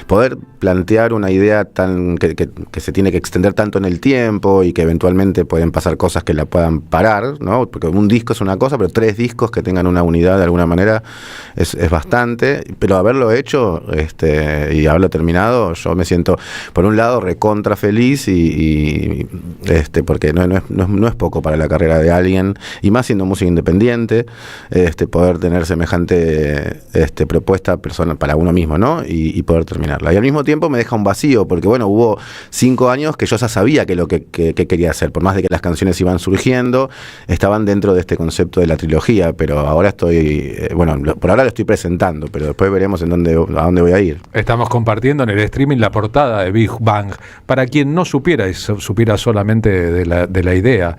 Poder plantear una idea tan que se tiene que extender tanto en el tiempo y que eventualmente pueden pasar cosas que la puedan parar, ¿no? Porque un disco es una cosa, pero 3 discos que tengan una unidad de alguna manera es bastante. Pero haberlo hecho y haberlo terminado, yo me siento, por un lado, recontra feliz y porque no es poco para la carrera de alguien, y más siendo música independiente, poder tener semejante propuesta personal para uno mismo, ¿no? Y poder terminarla. Y al mismo tiempo me deja un vacío, porque bueno, hubo 5 años que yo ya sabía que lo que quería hacer, por más de que las canciones iban surgiendo, estaban dentro de este concepto de la trilogía, pero ahora por ahora lo estoy presentando, pero después veremos a dónde voy a ir. Estamos compartiendo en el streaming la portada de Big Bang. Para quien no supiera, y supiera solamente de la idea,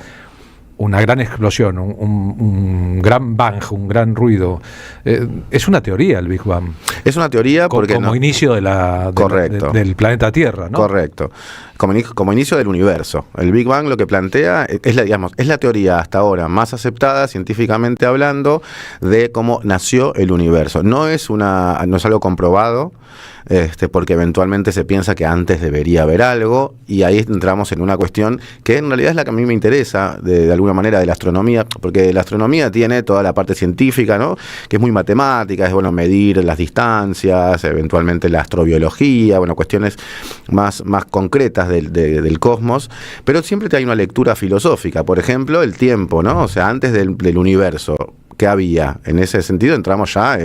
una gran explosión, un gran bang, un gran ruido. Es una teoría el Big Bang. Es una teoría porque como inicio del planeta Tierra, ¿no? Correcto. Como inicio del universo. El Big Bang lo que plantea es la teoría hasta ahora más aceptada científicamente hablando de cómo nació el universo. No es algo comprobado. Porque eventualmente se piensa que antes debería haber algo, y ahí entramos en una cuestión que en realidad es la que a mí me interesa de alguna manera, de la astronomía, porque la astronomía tiene toda la parte científica, ¿no? Que es muy matemática, es medir las distancias, eventualmente la astrobiología, cuestiones más concretas del cosmos, pero siempre hay una lectura filosófica, por ejemplo, el tiempo, ¿no? O sea, antes del universo, ¿qué había? En ese sentido entramos ya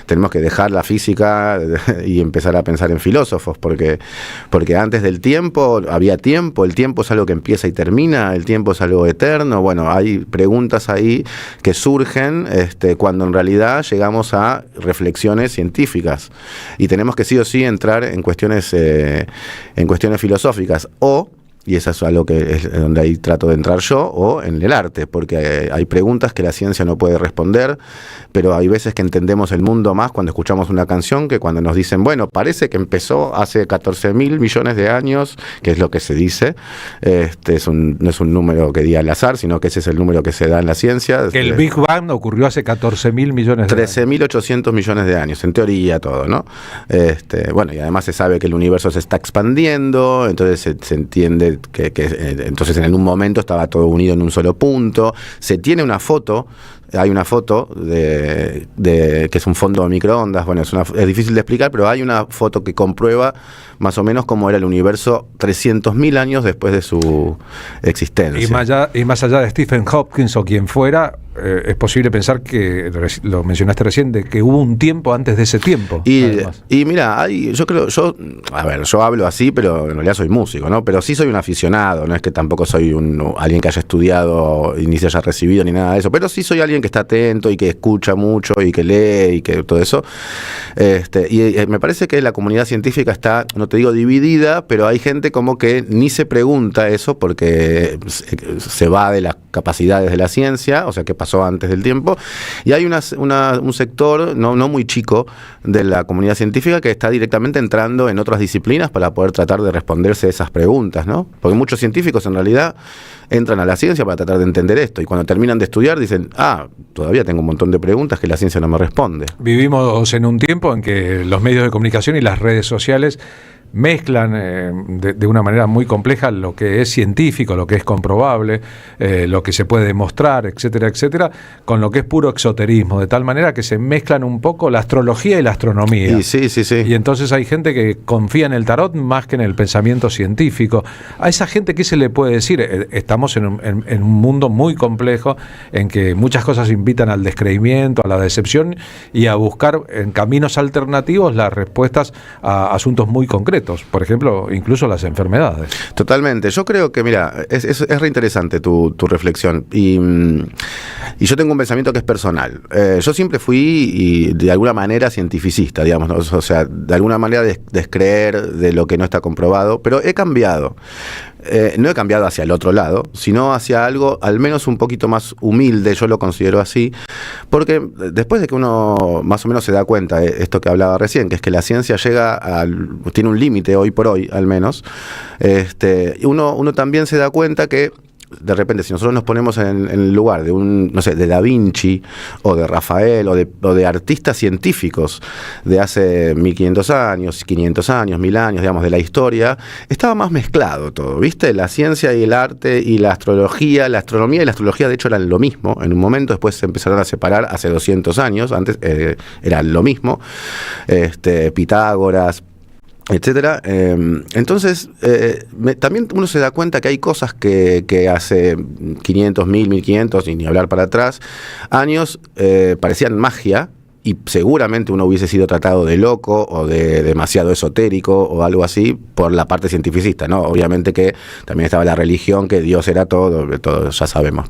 tenemos que dejar la física y empezar a pensar en filósofos, porque antes del tiempo había tiempo, el tiempo es algo que empieza y termina, el tiempo es algo eterno. Hay preguntas ahí que surgen cuando en realidad llegamos a reflexiones científicas, y tenemos que sí o sí entrar en cuestiones filosóficas, y eso es algo que es donde ahí trato de entrar yo, o en el arte, porque hay preguntas que la ciencia no puede responder, pero hay veces que entendemos el mundo más cuando escuchamos una canción que cuando nos dicen, parece que empezó hace 14.000 millones de años, que es lo que se dice. No es un número que diga al azar, sino que ese es el número que se da en la ciencia. Que el Big Bang ocurrió hace 14.000 millones de años. 13.800 millones de años, en teoría todo, ¿no? Y además se sabe que el universo se está expandiendo, entonces se entiende que entonces en un momento estaba todo unido en un solo punto. Se tiene una foto, hay una foto de que es un fondo de microondas. Es difícil de explicar, pero hay una foto que comprueba más o menos cómo era el universo 300.000 años después de su existencia. Y más allá de Stephen Hopkins o quien fuera, es posible pensar que, lo mencionaste recién, de que hubo un tiempo antes de ese tiempo. Y mira, yo hablo así, pero en realidad soy músico, ¿no? Pero sí soy un aficionado, no es que tampoco soy alguien que haya estudiado y ni se haya recibido ni nada de eso, pero sí soy alguien que está atento y que escucha mucho y que lee y que todo eso. Me parece que la comunidad científica está, no te digo dividida, pero hay gente como que ni se pregunta eso porque se va de las capacidades de la ciencia, o sea, que pasó antes del tiempo, y hay un sector no muy chico de la comunidad científica que está directamente entrando en otras disciplinas para poder tratar de responderse esas preguntas, ¿no? Porque muchos científicos en realidad entran a la ciencia para tratar de entender esto, y cuando terminan de estudiar dicen, todavía tengo un montón de preguntas que la ciencia no me responde. Vivimos en un tiempo en que los medios de comunicación y las redes sociales mezclan de una manera muy compleja lo que es científico, lo que es comprobable, lo que se puede demostrar, etcétera, etcétera, con lo que es puro exoterismo, de tal manera que se mezclan un poco la astrología y la astronomía. Y entonces hay gente que confía en el tarot más que en el pensamiento científico. A esa gente, ¿qué se le puede decir? Estamos en un mundo muy complejo en que muchas cosas invitan al descreimiento, a la decepción y a buscar en caminos alternativos las respuestas a asuntos muy concretos. Por ejemplo, incluso las enfermedades. Totalmente. Yo creo que, mira, es re interesante tu reflexión. Y Y yo tengo un pensamiento que es personal. Yo siempre fui, de alguna manera, cientificista, digamos, ¿no? O sea, de alguna manera descreer de lo que no está comprobado, pero he cambiado. No he cambiado hacia el otro lado, sino hacia algo al menos un poquito más humilde, yo lo considero así, porque después de que uno más o menos se da cuenta de esto que hablaba recién, que es que la ciencia tiene un límite hoy por hoy, al menos, uno también se da cuenta que de repente, si nosotros nos ponemos en el lugar de de Da Vinci, o de Rafael, o de artistas científicos de hace 1500 años, 500 años, 1000 años, digamos, de la historia, estaba más mezclado todo, ¿viste? La ciencia y el arte y la astrología, la astronomía y la astrología de hecho eran lo mismo, en un momento, después se empezaron a separar hace 200 años, antes eran lo mismo, Pitágoras, etcétera. Entonces, también uno se da cuenta que hay cosas que hace 500, 1000, 1500, y ni hablar para atrás, años, parecían magia, y seguramente uno hubiese sido tratado de loco o de demasiado esotérico o algo así por la parte cientificista, ¿no? Obviamente que también estaba la religión, que Dios era todo ya sabemos,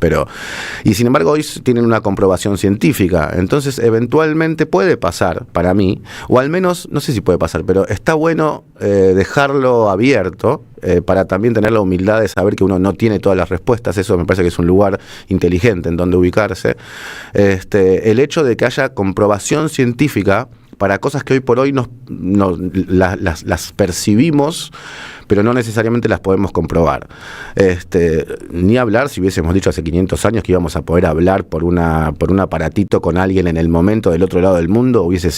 y sin embargo hoy tienen una comprobación científica, entonces eventualmente puede pasar, para mí, o al menos, no sé si puede pasar, pero está bueno dejarlo abierto, para también tener la humildad de saber que uno no tiene todas las respuestas. Eso me parece que es un lugar inteligente en donde ubicarse. El hecho de que haya comprobación científica para cosas que hoy por hoy las percibimos, pero no necesariamente las podemos comprobar. Ni hablar si hubiésemos dicho hace 500 años que íbamos a poder hablar por un aparatito con alguien en el momento del otro lado del mundo, hubiésemos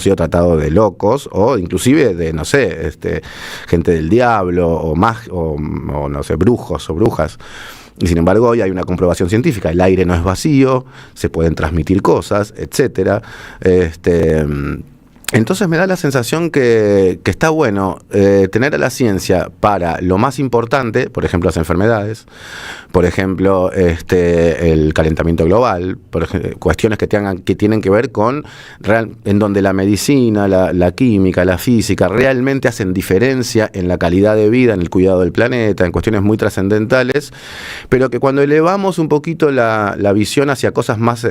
sido tratados de locos, o inclusive de, no sé, gente del diablo, o no sé, brujos o brujas. Y sin embargo hoy hay una comprobación científica, el aire no es vacío, se pueden transmitir cosas, etcétera. Entonces me da la sensación que está bueno tener a la ciencia para lo más importante, por ejemplo las enfermedades, por ejemplo el calentamiento global, por ejemplo, cuestiones que tienen que ver con en donde la medicina, la química, la física realmente hacen diferencia en la calidad de vida, en el cuidado del planeta, en cuestiones muy trascendentales, pero que cuando elevamos un poquito la visión hacia cosas más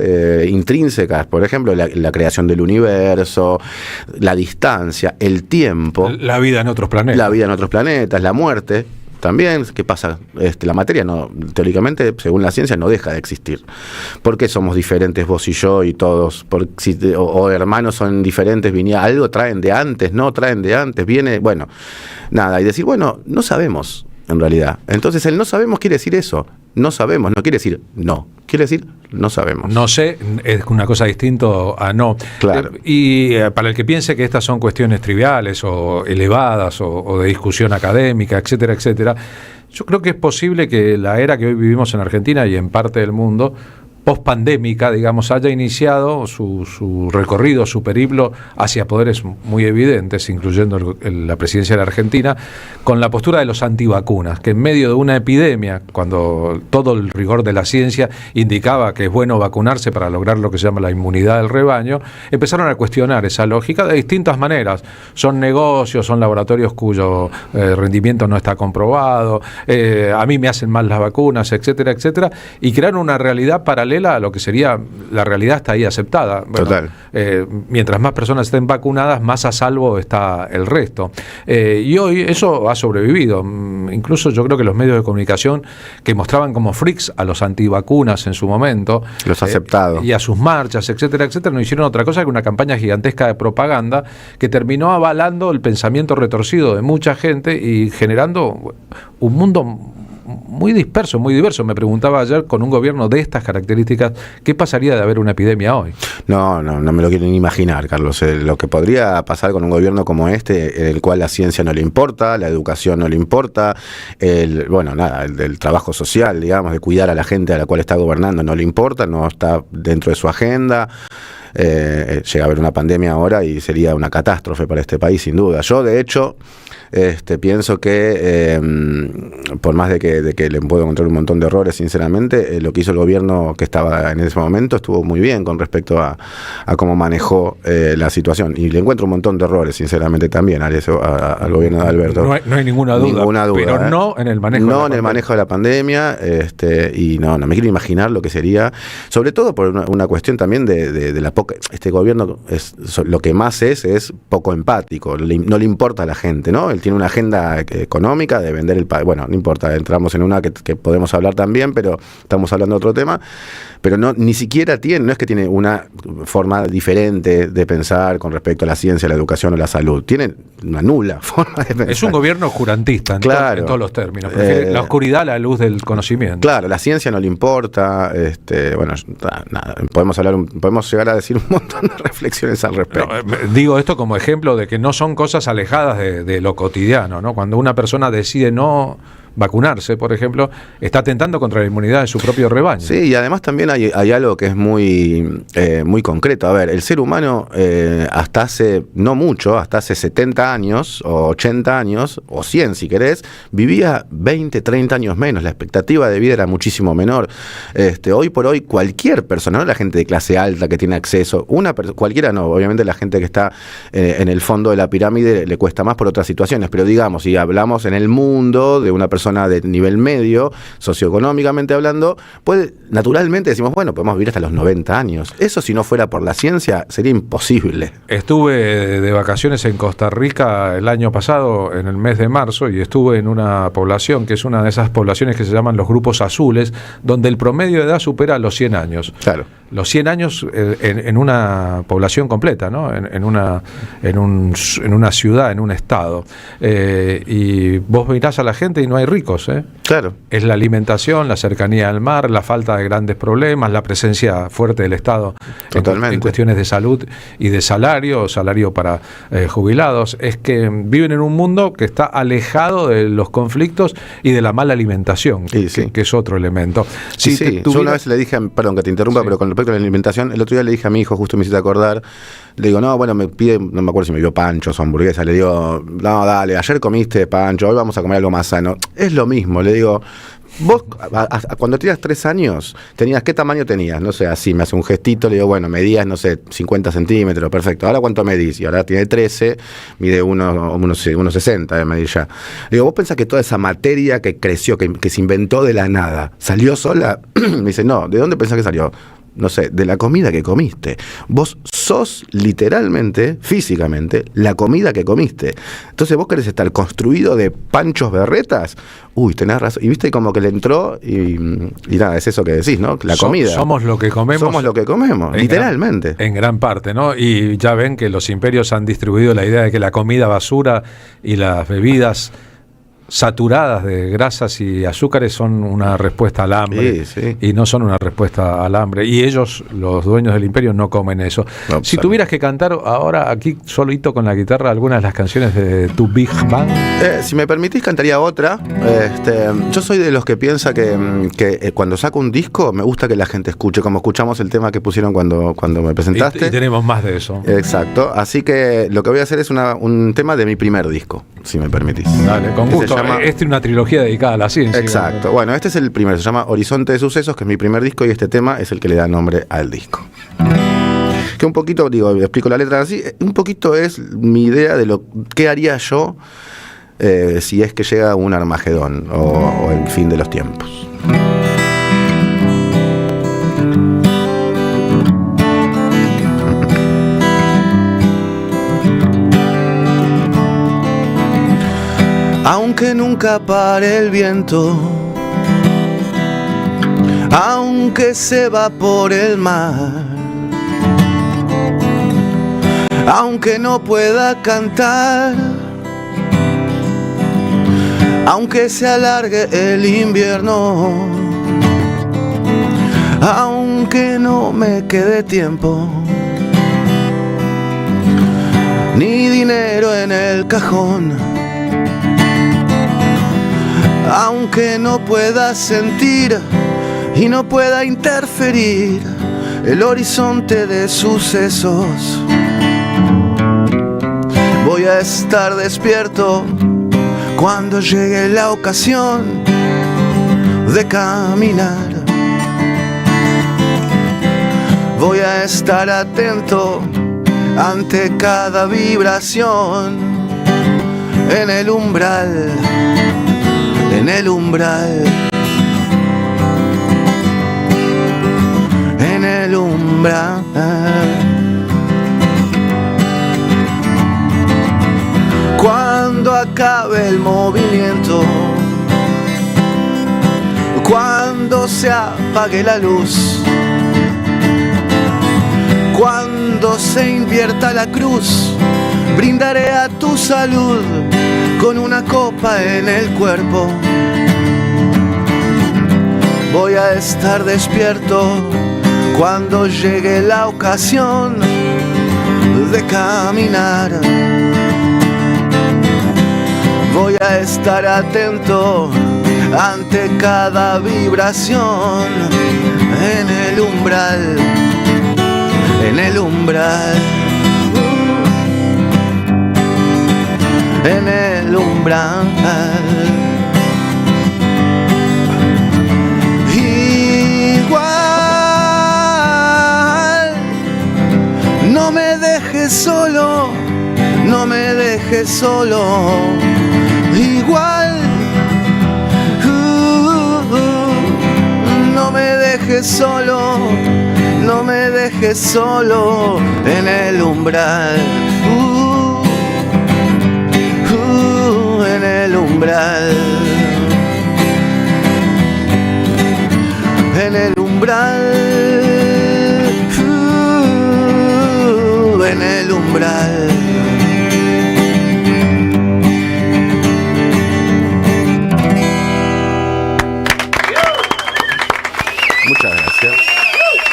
intrínsecas, por ejemplo la creación del universo, la distancia, el tiempo, la vida en otros planetas, la muerte también. ¿Qué pasa? La materia teóricamente, según la ciencia, no deja de existir. ¿Por qué somos diferentes vos y yo y todos? O hermanos son diferentes, algo traen de antes, viene, nada, y decir, no sabemos en realidad. Entonces el no sabemos quiere decir eso. No sabemos, no quiere decir no. Quiere decir no sabemos. No sé, es una cosa distinta a no. Claro. Para el que piense que estas son cuestiones triviales o elevadas o de discusión académica, etcétera, etcétera, yo creo que es posible que la era que hoy vivimos en Argentina y en parte del mundo, post-pandémica, digamos, haya iniciado su recorrido, su periplo hacia poderes muy evidentes, incluyendo la presidencia de la Argentina, con la postura de los antivacunas, que en medio de una epidemia, cuando todo el rigor de la ciencia indicaba que es bueno vacunarse para lograr lo que se llama la inmunidad del rebaño, empezaron a cuestionar esa lógica de distintas maneras. Son negocios, son laboratorios cuyo rendimiento no está comprobado, a mí me hacen mal las vacunas, etcétera, etcétera, y crearon una realidad paralela a lo que sería la realidad está ahí aceptada. Total. Mientras más personas estén vacunadas, más a salvo está el resto. Y hoy eso ha sobrevivido. Incluso yo creo que los medios de comunicación que mostraban como freaks a los antivacunas en su momento, los aceptados, y a sus marchas, etcétera, etcétera, no hicieron otra cosa que una campaña gigantesca de propaganda que terminó avalando el pensamiento retorcido de mucha gente y generando un mundo muy disperso, muy diverso. Me preguntaba ayer, con un gobierno de estas características, ¿qué pasaría de haber una epidemia hoy? No me lo quiero ni imaginar, Carlos. Lo que podría pasar con un gobierno como en el cual la ciencia no le importa, la educación no le importa, el trabajo social, digamos, de cuidar a la gente a la cual está gobernando no le importa, no está dentro de su agenda. llega a haber una pandemia ahora y sería una catástrofe para este país, sin duda. Yo, de hecho, pienso que por más de que le puedo encontrar un montón de errores, sinceramente, lo que hizo el gobierno que estaba en ese momento estuvo muy bien con respecto a cómo manejó la situación, y le encuentro un montón de errores, sinceramente, también al gobierno de Alberto. No hay ninguna duda, pero no en el manejo de la pandemia, y no me quiero imaginar lo que sería, sobre todo por una cuestión también de la poca. Este gobierno lo que más es poco empático, no le importa a la gente, ¿no? Él tiene una agenda económica de vender el país. Bueno, no importa, entramos en una que podemos hablar también, pero estamos hablando de otro tema. Pero ni siquiera no es que tiene una forma diferente de pensar con respecto a la ciencia, la educación o la salud. Tiene una nula forma de pensar. Es un gobierno oscurantista en todos los términos. La oscuridad a la luz del conocimiento. Claro, la ciencia no le importa. Bueno, nada, podemos llegar a decir un montón de reflexiones al respecto. Digo esto como ejemplo de que no son cosas alejadas de lo cotidiano, ¿no? Cuando una persona decide no vacunarse, por ejemplo, está atentando contra la inmunidad de su propio rebaño. Sí, y además también hay algo que es muy concreto. A ver, el ser humano hasta hace 70 años, o 80 años, o 100 si querés, vivía 20, 30 años menos. La expectativa de vida era muchísimo menor. Hoy por hoy, cualquier persona, no la gente de clase alta que tiene acceso, cualquiera no, obviamente la gente que está en el fondo de la pirámide le cuesta más por otras situaciones, pero digamos, si hablamos en el mundo de una persona de nivel medio, socioeconómicamente hablando, naturalmente decimos, bueno, podemos vivir hasta los 90 años. Eso, si no fuera por la ciencia, sería imposible. Estuve de vacaciones en Costa Rica el año pasado, en el mes de marzo, y estuve en una población que es una de esas poblaciones que se llaman los grupos azules, donde el promedio de edad supera los 100 años. Claro. Los 100 años en una población completa, ¿no? En una ciudad, en un estado. Y vos mirás a la gente y no hay ricos, ¿eh? Claro. Es la alimentación, la cercanía al mar, la falta de grandes problemas, la presencia fuerte del Estado en cuestiones de salud y de salario para jubilados. Es que viven en un mundo que está alejado de los conflictos y de la mala alimentación, que es otro elemento. Yo una vez le dije, perdón que te interrumpa, pero con respecto a la alimentación, el otro día le dije a mi hijo, justo me hiciste acordar, le digo, me pide, no me acuerdo si me dio panchos o hamburguesas, le digo, no, dale, ayer comiste pancho, hoy vamos a comer algo más sano. Es lo mismo, le digo, vos cuando tenías 3 años, ¿qué tamaño tenías? No sé, así, me hace un gestito, le digo, bueno, medías, no sé, 50 centímetros, perfecto. ¿Ahora cuánto medís? Y ahora tiene 13, mide unos 60, medí ya. Le digo, ¿vos pensás que toda esa materia que creció, que se inventó de la nada, salió sola? Me dice, no, ¿de dónde pensás que salió? No sé, de la comida que comiste. Vos sos literalmente, físicamente, la comida que comiste. Entonces vos querés estar construido de panchos berretas. Uy, tenés razón. Y viste como que le entró y nada, es eso que decís, ¿no? La comida. Somos lo que comemos. Somos lo que comemos, literalmente. En gran parte, ¿no? Y ya ven que los imperios han distribuido la idea de que la comida basura y las bebidas saturadas de grasas y azúcares son una respuesta al hambre, y no son una respuesta al hambre, y ellos, los dueños del imperio, no comen eso. Si tuvieras que cantar ahora aquí solito con la guitarra algunas de las canciones de tu Big Bang, si me permitís cantaría otra. Yo soy de los que piensa que cuando saco un disco me gusta que la gente escuche, como escuchamos el tema que pusieron cuando me presentaste, y tenemos más de eso. Exacto, así que lo que voy a hacer es un tema de mi primer disco, si me permitís. Dale, con gusto. Esta es una trilogía dedicada a la ciencia. Exacto. Bueno, este es el primero, se llama Horizonte de Sucesos, que es mi primer disco, y este tema es el que le da nombre al disco. Que un poquito, explico la letra así, un poquito es mi idea de qué haría yo si es que llega un Armagedón o el fin de los tiempos. Aunque nunca pare el viento, aunque se va por el mar, aunque no pueda cantar, aunque se alargue el invierno, aunque no me quede tiempo, ni dinero en el cajón, aunque no pueda sentir y no pueda interferir el horizonte de sucesos. Voy a estar despierto cuando llegue la ocasión de caminar. Voy a estar atento ante cada vibración en el umbral, en el umbral, en el umbral. Cuando acabe el movimiento, cuando se apague la luz, cuando se invierta la cruz, brindaré a tu salud con una copa en el cuerpo. Voy a estar despierto cuando llegue la ocasión de caminar. Voy a estar atento ante cada vibración en el umbral, en el umbral, en el umbral. Igual, no me dejes solo, no me dejes solo. Igual, no me dejes solo, no me dejes solo en el umbral, en el umbral, en el umbral, en el umbral.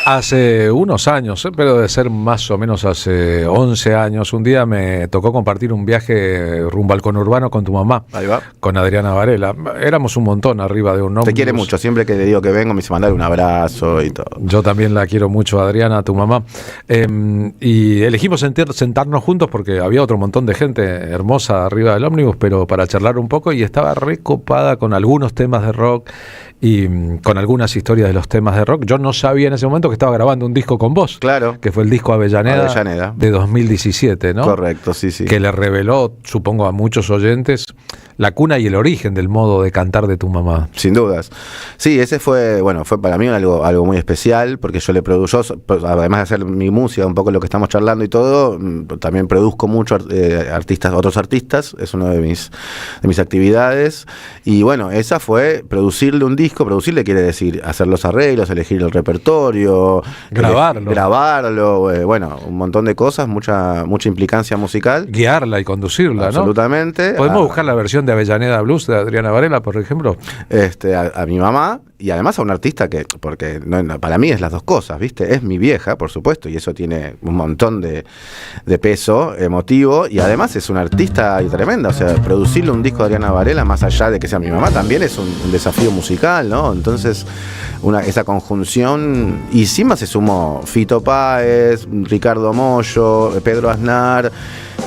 Hace unos años, pero debe ser más o menos hace 11 años, un día me tocó compartir un viaje rumbo al conurbano con tu mamá. Ahí va. Con Adriana Varela. Éramos un montón arriba de un ómnibus. Te quiere mucho, siempre que le digo que vengo me dice mandar un abrazo y todo. Yo también la quiero mucho, Adriana, tu mamá. Y elegimos sentarnos juntos porque había otro montón de gente hermosa arriba del ómnibus, pero para charlar un poco, y estaba recopada con algunos temas de rock y con algunas historias de los temas de rock. Yo no sabía en ese momento que estaba grabando un disco con vos. Claro. Que fue el disco Avellaneda de 2017, ¿no? Correcto, sí, sí. Que le reveló, supongo, a muchos oyentes la cuna y el origen del modo de cantar de tu mamá. Sin dudas. Sí, ese fue para mí algo muy especial, porque yo le produjo, además de hacer mi música, un poco lo que estamos charlando y todo, también produzco mucho otros artistas, es una de mis actividades. Y bueno, esa fue producirle un disco. Producirle quiere decir hacer los arreglos, elegir el repertorio, grabarlo, bueno, un montón de cosas, mucha implicancia musical. Guiarla y conducirla, absolutamente. ¿No? ¿Podemos buscar la versión de Avellaneda Blues de Adriana Varela, por ejemplo? A mi mamá, y además a un artista porque para mí es las dos cosas, ¿viste? Es mi vieja, por supuesto, y eso tiene un montón de peso emotivo, y además es una artista tremenda. O sea, producirle un disco de Adriana Varela, más allá de que sea mi mamá, también es un desafío musical, ¿no? Entonces, esa conjunción, y encima se sumó Fito Páez, Ricardo Mollo, Pedro Aznar.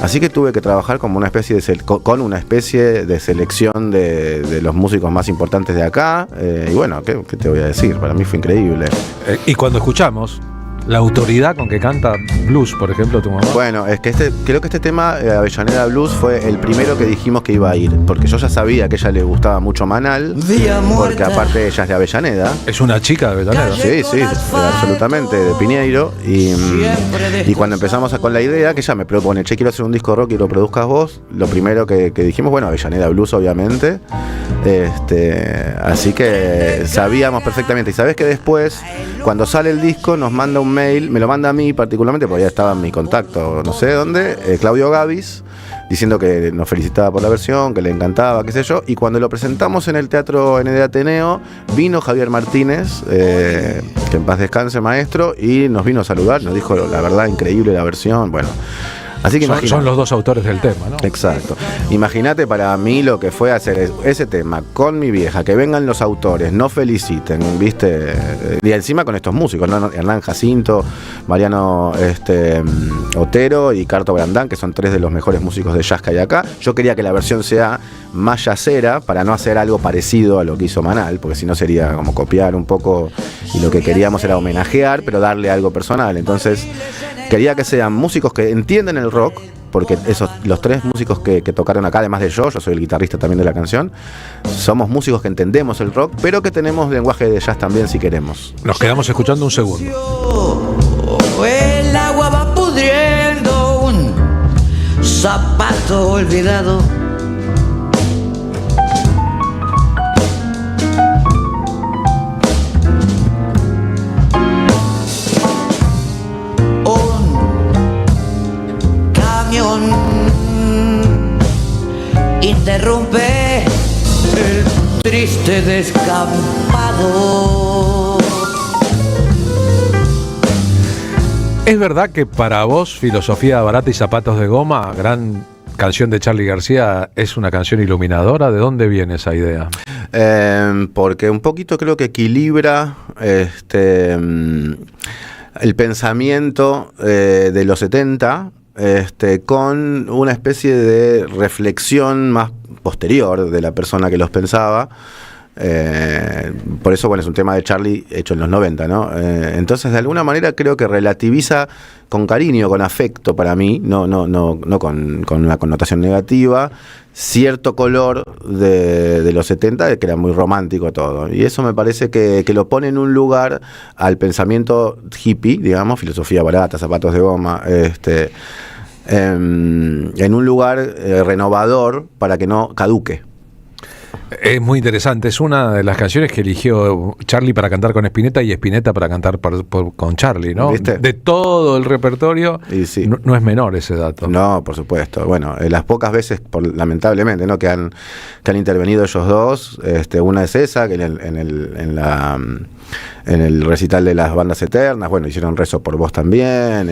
Así que tuve que trabajar con una especie de selección de los músicos más importantes de acá. Y bueno, ¿qué te voy a decir? Para mí fue increíble. Y cuando escuchamos la autoridad con que canta blues, por ejemplo, tu mamá. Bueno, es que creo que este tema, Avellaneda Blues, fue el primero que dijimos que iba a ir, porque yo ya sabía que a ella le gustaba mucho Manal, porque aparte ella es de Avellaneda. Es una chica de Avellaneda. Sí, absolutamente, de Piñeiro. Y cuando empezamos con la idea, que ella me propone, quiero hacer un disco rock y lo produzcas vos, lo primero que dijimos, bueno, Avellaneda Blues, obviamente. Así que sabíamos perfectamente. Y sabés que después, cuando sale el disco, nos manda un mail, me lo manda a mí particularmente, porque ya estaba en mi contacto, no sé dónde, Claudio Gavis, diciendo que nos felicitaba por la versión, que le encantaba, qué sé yo. Y cuando lo presentamos en el Teatro ND Ateneo, vino Javier Martínez, que en paz descanse, maestro, y nos vino a saludar, nos dijo, la verdad, increíble la versión. Bueno, Así que son los dos autores del tema, ¿no? Exacto. Imagínate para mí lo que fue hacer ese tema con mi vieja, que vengan los autores, no feliciten, ¿viste? Y encima con estos músicos, ¿no? Hernán Jacinto, Mariano Otero y Carto Brandán, que son 3 de los mejores músicos de jazz que hay acá. Yo quería que la versión sea más jazzera para no hacer algo parecido a lo que hizo Manal, porque si no sería como copiar un poco, y lo que queríamos era homenajear, pero darle algo personal. Entonces quería que sean músicos que entienden el rock, porque los 3 músicos que tocaron acá, además de yo soy el guitarrista también de la canción, somos músicos que entendemos el rock, pero que tenemos lenguaje de jazz también si queremos. Nos quedamos escuchando un segundo. El agua va pudriendo un zapato olvidado. Interrumpe el triste descampado. ¿Es verdad que para vos Filosofía Barata y Zapatos de Goma, gran canción de Charly García, es una canción iluminadora? ¿De dónde viene esa idea? Porque un poquito creo que equilibra el pensamiento de los 70 con una especie de reflexión más posterior de la persona que los pensaba. Por eso, bueno, es un tema de Charly hecho en los 90, ¿no? Entonces, de alguna manera creo que relativiza con cariño, con afecto para mí, no con una connotación negativa, cierto color de los 70, que era muy romántico todo. Y eso me parece que lo pone en un lugar al pensamiento hippie, digamos, filosofía barata, zapatos de goma, en un lugar renovador para que no caduque. Es muy interesante, es una de las canciones que eligió Charly para cantar con Spinetta y Spinetta para cantar con Charly, ¿no? ¿Viste? De todo el repertorio, sí. no es menor ese dato. No, por supuesto. Bueno, las pocas veces, lamentablemente, ¿no? que han intervenido ellos dos, una es esa, que en el recital de las bandas eternas, bueno, hicieron Rezo por Vos también,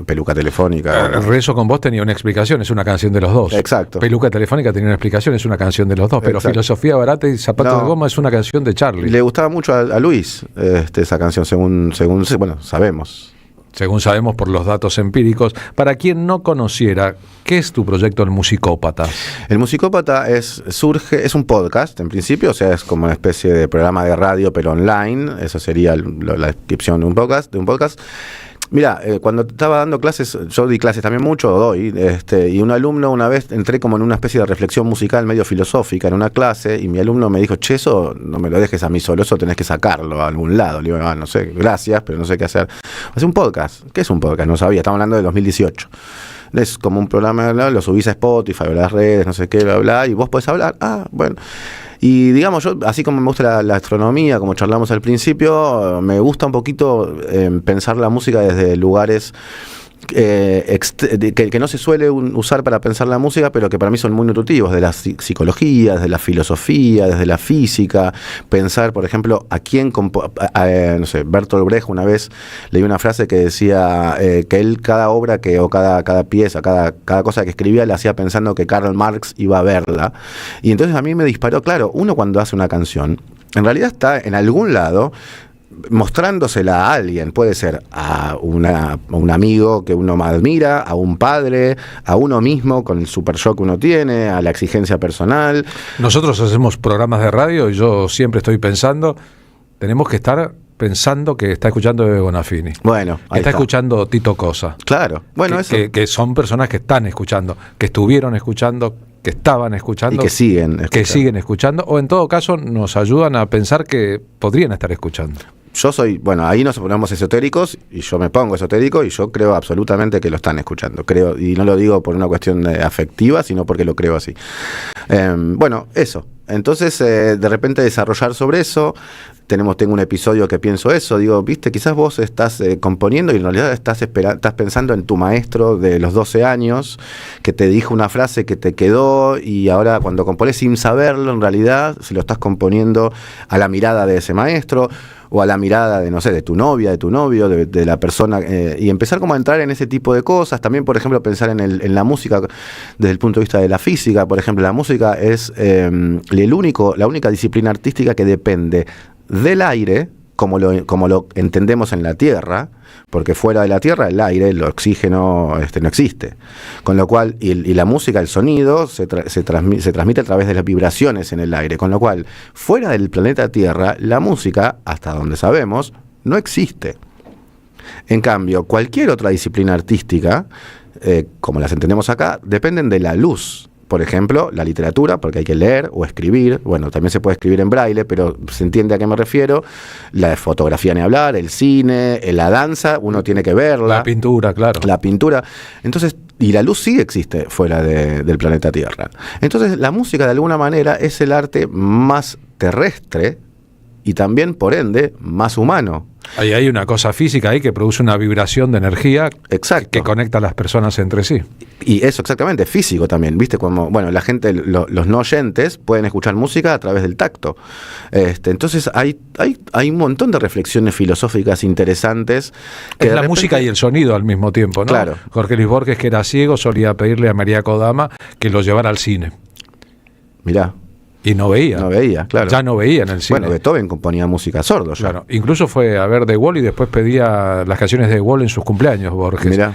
Peluca Telefónica. Rezo con Vos tenía una explicación, es una canción de los dos. Exacto. Peluca Telefónica tenía una explicación, es una canción de los dos, pero Exacto. Filosofía Barata y Zapatos de Goma es una canción de Charly. Le gustaba mucho a Luis esa canción, según bueno, sabemos. Según sabemos por los datos empíricos. Para quien no conociera, ¿qué es tu proyecto El Musicópata? El Musicópata es un podcast, en principio, o sea, es como una especie de programa de radio, pero online. Eso sería la descripción de un podcast. Mira, cuando estaba dando clases, yo di clases también mucho, doy, y un alumno una vez entré como en una especie de reflexión musical medio filosófica en una clase, y mi alumno me dijo, che, eso no me lo dejes a mí solo, eso tenés que sacarlo a algún lado. Le digo, no sé, gracias, pero no sé qué hacer. Hace un podcast. ¿Qué es un podcast? No sabía, estamos hablando de 2018. Es como un programa, lo subís a Spotify o a las redes, no sé qué, bla, bla, y vos podés hablar. Bueno. Y digamos, yo, así como me gusta la astronomía, como charlamos al principio, me gusta un poquito pensar la música desde lugares que no se suele usar para pensar la música, pero que para mí son muy nutritivos, de la psicología, desde la filosofía, desde la física. Pensar, por ejemplo, no sé, Bertolt Brecht, una vez leí una frase que decía que él cada obra o cada pieza, cada cosa que escribía la hacía pensando que Karl Marx iba a verla. Y entonces a mí me disparó, claro, uno cuando hace una canción, en realidad está en algún lado mostrándosela a alguien, puede ser a un amigo que uno más admira, a un padre, a uno mismo con el super shock que uno tiene, a la exigencia personal. Nosotros hacemos programas de radio y yo siempre estoy pensando, tenemos que estar pensando que está escuchando Bebe Bonafini. Bueno, que está escuchando Tito Cosa. Claro, bueno, que son personas que están escuchando, que estuvieron escuchando, que estaban escuchando. Y que siguen escuchando, o en todo caso nos ayudan a pensar que podrían estar escuchando. Yo soy, bueno, ahí nos ponemos esotéricos y yo me pongo esotérico y yo creo absolutamente que lo están escuchando. Creo, y no lo digo por una cuestión afectiva, sino porque lo creo así. Bueno, eso. Entonces, de repente desarrollar sobre eso, tengo un episodio que pienso eso, digo, viste, quizás vos estás componiendo y en realidad estás pensando en tu maestro de los 12 años, que te dijo una frase que te quedó y ahora cuando compones sin saberlo, en realidad se lo estás componiendo a la mirada de ese maestro. o a la mirada de, no sé, de tu novia, de tu novio, de la persona, y empezar como a entrar en ese tipo de cosas. También, por ejemplo, pensar en la música desde el punto de vista de la física. Por ejemplo, la música es la única disciplina artística que depende del aire, como lo entendemos en la Tierra, porque fuera de la Tierra el aire, el oxígeno no existe. Con lo cual, y la música, el sonido, se transmite a través de las vibraciones en el aire. Con lo cual, fuera del planeta Tierra, la música, hasta donde sabemos, no existe. En cambio, cualquier otra disciplina artística, como las entendemos acá, dependen de la luz. Por ejemplo, la literatura, porque hay que leer o escribir. Bueno, también se puede escribir en braille, pero se entiende a qué me refiero. La fotografía, ni hablar, el cine, la danza, uno tiene que verla. La pintura, claro. La pintura. Entonces, y la luz sí existe fuera del planeta Tierra. Entonces, la música, de alguna manera, es el arte más terrestre y también, por ende, más humano. Ahí hay una cosa física ahí que produce una vibración de energía. Exacto. Que conecta a las personas entre sí. Y eso exactamente, físico también, ¿viste? Como, bueno, la gente, los no oyentes pueden escuchar música a través del tacto. Entonces hay un montón de reflexiones filosóficas interesantes. Es la música y el sonido al mismo tiempo, ¿no? Claro. Jorge Luis Borges, que era ciego, solía pedirle a María Kodama que lo llevara al cine. Mirá. Y no veía. No veía, claro. Ya no veía en el cine. Bueno, Beethoven componía música sordo. Claro. Incluso fue a ver The Wall y después pedía las canciones de The Wall en sus cumpleaños, Borges. Mirá.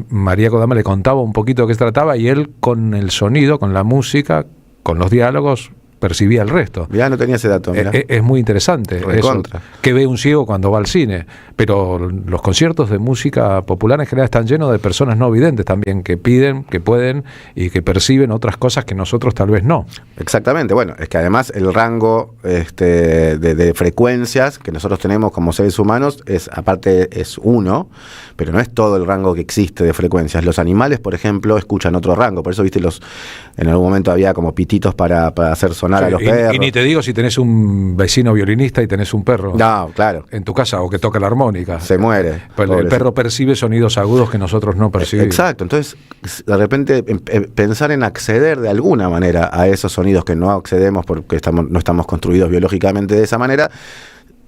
María Kodama le contaba un poquito de qué se trataba y él con el sonido, con la música, con los diálogos, percibía el resto. Ya no tenía ese dato. Es muy interesante eso, que ve un ciego cuando va al cine. Pero los conciertos de música popular en general están llenos de personas no videntes también, que piden, que pueden y que perciben otras cosas que nosotros tal vez no. Exactamente. Bueno, es que además el rango de frecuencias que nosotros tenemos como seres humanos aparte es uno, pero no es todo el rango que existe de frecuencias. Los animales, por ejemplo, escuchan otro rango. Por eso, viste, en algún momento había como pititos para hacer sonar a los perros. Y ni te digo si tenés un vecino violinista y tenés un perro. No, claro. En tu casa o que toca la armónica. Se muere. El perro percibe sonidos agudos que nosotros no percibimos. Exacto. Entonces, de repente, pensar en acceder de alguna manera a esos sonidos que no accedemos porque no estamos construidos biológicamente de esa manera.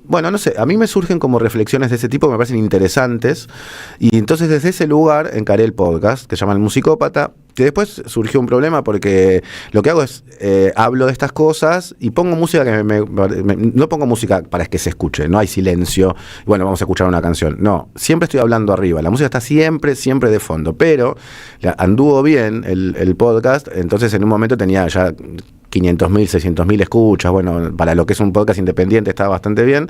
Bueno, no sé, a mí me surgen como reflexiones de ese tipo que me parecen interesantes y entonces desde ese lugar encaré el podcast que se llama El Musicópata, que después surgió un problema porque lo que hago es hablo de estas cosas y pongo música que no pongo música para que se escuche, no hay silencio, bueno, vamos a escuchar una canción, no, siempre estoy hablando arriba, la música está siempre de fondo, pero anduvo bien el podcast, entonces en un momento tenía ya 500.000, 600.000 escuchas, bueno, para lo que es un podcast independiente estaba bastante bien,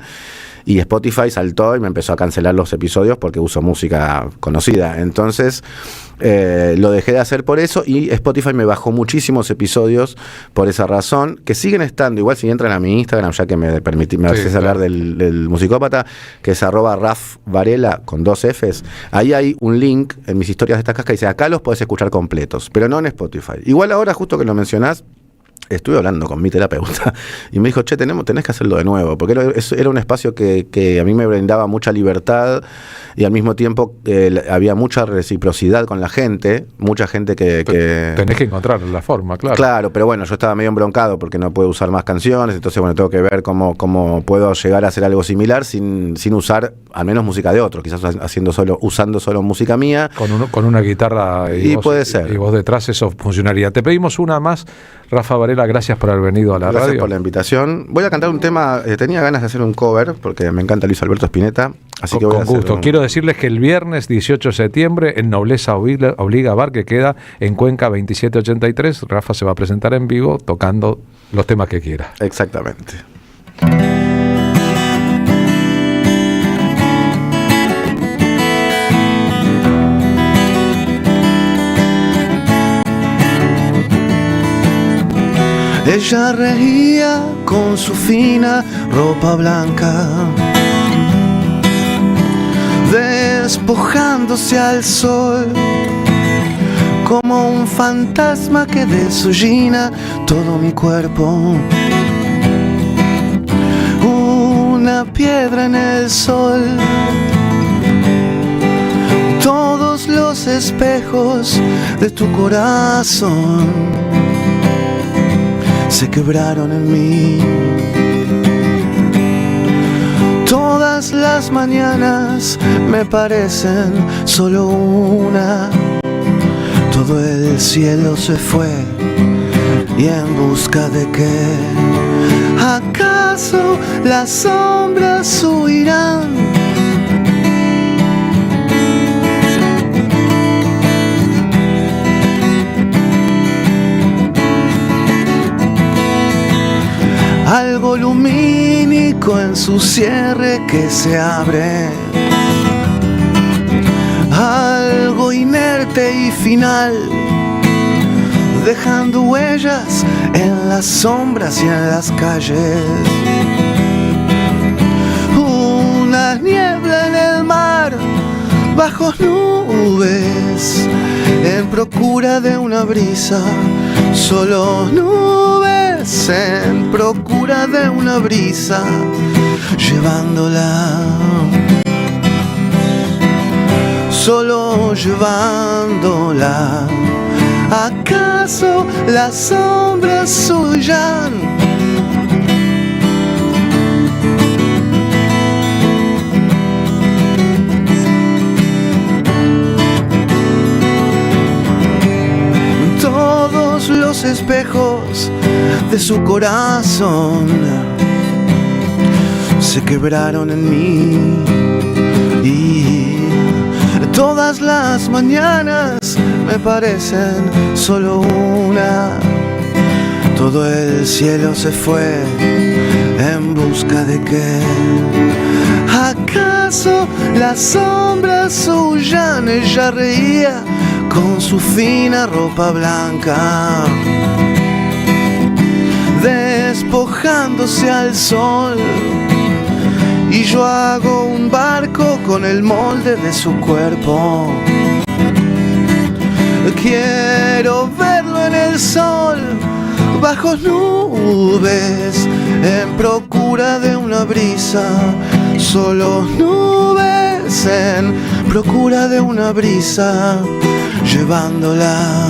y Spotify saltó y me empezó a cancelar los episodios porque uso música conocida, entonces lo dejé de hacer por eso y Spotify me bajó muchísimos episodios por esa razón, que siguen estando, igual si entran a mi Instagram, ya que me haces hablar del Musicópata, que es @RafVarela con 2 Fs, ahí hay un link en mis historias de esta casca que dice, acá los podés escuchar completos, pero no en Spotify. Igual ahora, justo que lo mencionás, estuve hablando con mi terapeuta y me dijo, che, tenés que hacerlo de nuevo, porque era un espacio que a mí me brindaba mucha libertad y al mismo tiempo había mucha reciprocidad con la gente, mucha gente que... Tenés que encontrar la forma, claro. Claro, pero bueno, yo estaba medio embroncado porque no puedo usar más canciones, entonces bueno, tengo que ver cómo puedo llegar a hacer algo similar sin usar al menos música de otros, quizás usando solo música mía. Con una guitarra y puede ser. Y vos detrás, eso funcionaría. Te pedimos una más, Rafa Varela, gracias por haber venido a la radio. Gracias por la invitación. Voy a cantar un tema, tenía ganas de hacer un cover, porque me encanta Luis Alberto Spinetta, así que voy a hacer gusto. Quiero decirles que el viernes 18 de septiembre, en Nobleza Obliga Bar, que queda en Cuenca 2783, Rafa se va a presentar en vivo tocando los temas que quiera. Exactamente. Ella reía con su fina ropa blanca, despojándose al sol, como un fantasma que desollina todo mi cuerpo. Una piedra en el sol, todos los espejos de tu corazón se quebraron en mí. Todas las mañanas me parecen solo una. Todo el cielo se fue y en busca de qué. ¿Acaso las sombras huirán? Algo lumínico en su cierre que se abre, algo inerte y final, dejando huellas en las sombras y en las calles. Una niebla en el mar, bajo nubes, en procura de una brisa, solo nubes en procura de una brisa, llevándola, solo llevándola. ¿Acaso las sombras huyan? Todos los espejos de su corazón se quebraron en mí y todas las mañanas me parecen solo una. Todo el cielo se fue en busca de qué. ¿Acaso las sombras huyan? Ella reía con su fina ropa blanca, despojándose al sol, y yo hago un barco con el molde de su cuerpo. Quiero verlo en el sol, bajo nubes, en procura de una brisa, solo nubes en procura de una brisa, llevándola,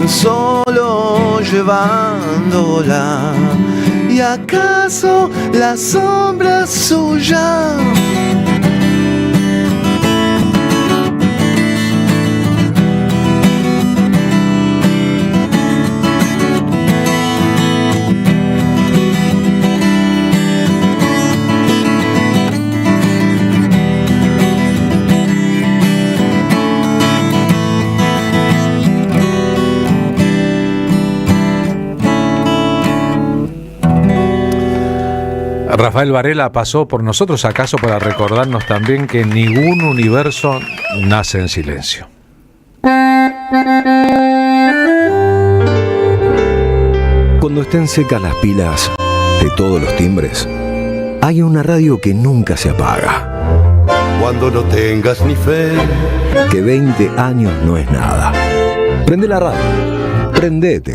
solo llevándola. ¿Y acaso las sombras huyan? Rafael Varela pasó por nosotros, acaso para recordarnos también que ningún universo nace en silencio. Cuando estén secas las pilas de todos los timbres, hay una radio que nunca se apaga. Cuando no tengas ni fe, que 20 años no es nada. Prende la radio, prendete.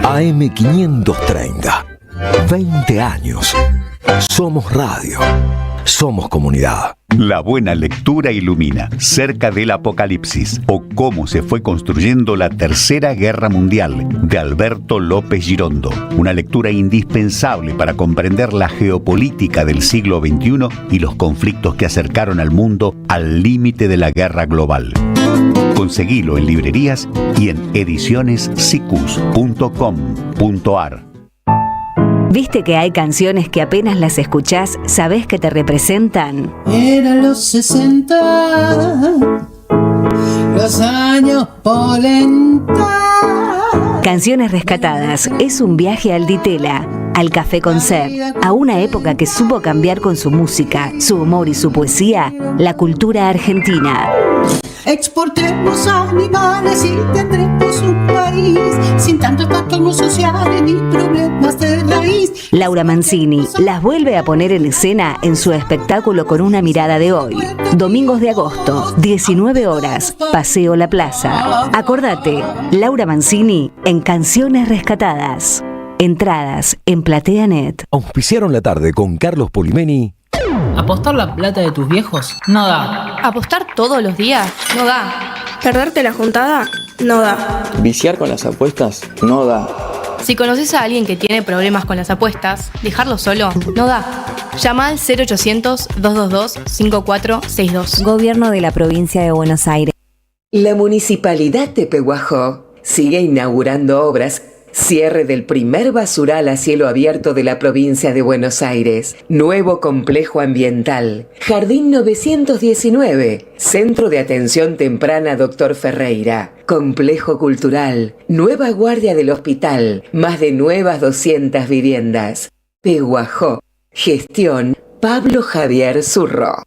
AM530. 20 años. Somos radio. Somos comunidad. La buena lectura ilumina Cerca del Apocalipsis, o cómo se fue construyendo la Tercera Guerra Mundial, de Alberto López Girondo. Una lectura indispensable para comprender la geopolítica del siglo XXI y los conflictos que acercaron al mundo al límite de la guerra global. Conseguilo en librerías y en edicionessicus.com.ar. ¿Viste que hay canciones que apenas las escuchás, sabés que te representan? Eran los 60, los años polenta. Canciones Rescatadas es un viaje al Ditela, al Café Concert, a una época que supo cambiar con su música, su humor y su poesía, la cultura argentina. Exportemos animales y tendremos un país sin tantos trastornos sociales ni problemas de raíz. Laura Mancini las vuelve a poner en escena en su espectáculo Con una mirada de hoy. Domingos de agosto, 19 horas, Paseo La Plaza. Acordate, Laura Mancini en Canciones Rescatadas. Entradas en PlateaNet. Auspiciaron la tarde con Carlos Polimeni. ¿Apostar la plata de tus viejos? No da. ¿Apostar todos los días? No da. ¿Perderte la juntada? No da. Viciar con las apuestas no da. Si conoces a alguien que tiene problemas con las apuestas, dejarlo solo no da. Llama al 0800-222-5462. Gobierno de la Provincia de Buenos Aires. La Municipalidad de Pehuajó sigue inaugurando obras. Cierre del primer basural a cielo abierto de la provincia de Buenos Aires. Nuevo complejo ambiental. Jardín 919. Centro de atención temprana Dr. Ferreira. Complejo cultural. Nueva guardia del hospital. Más de nuevas 200 viviendas. Pehuajó. Gestión Pablo Javier Zurro.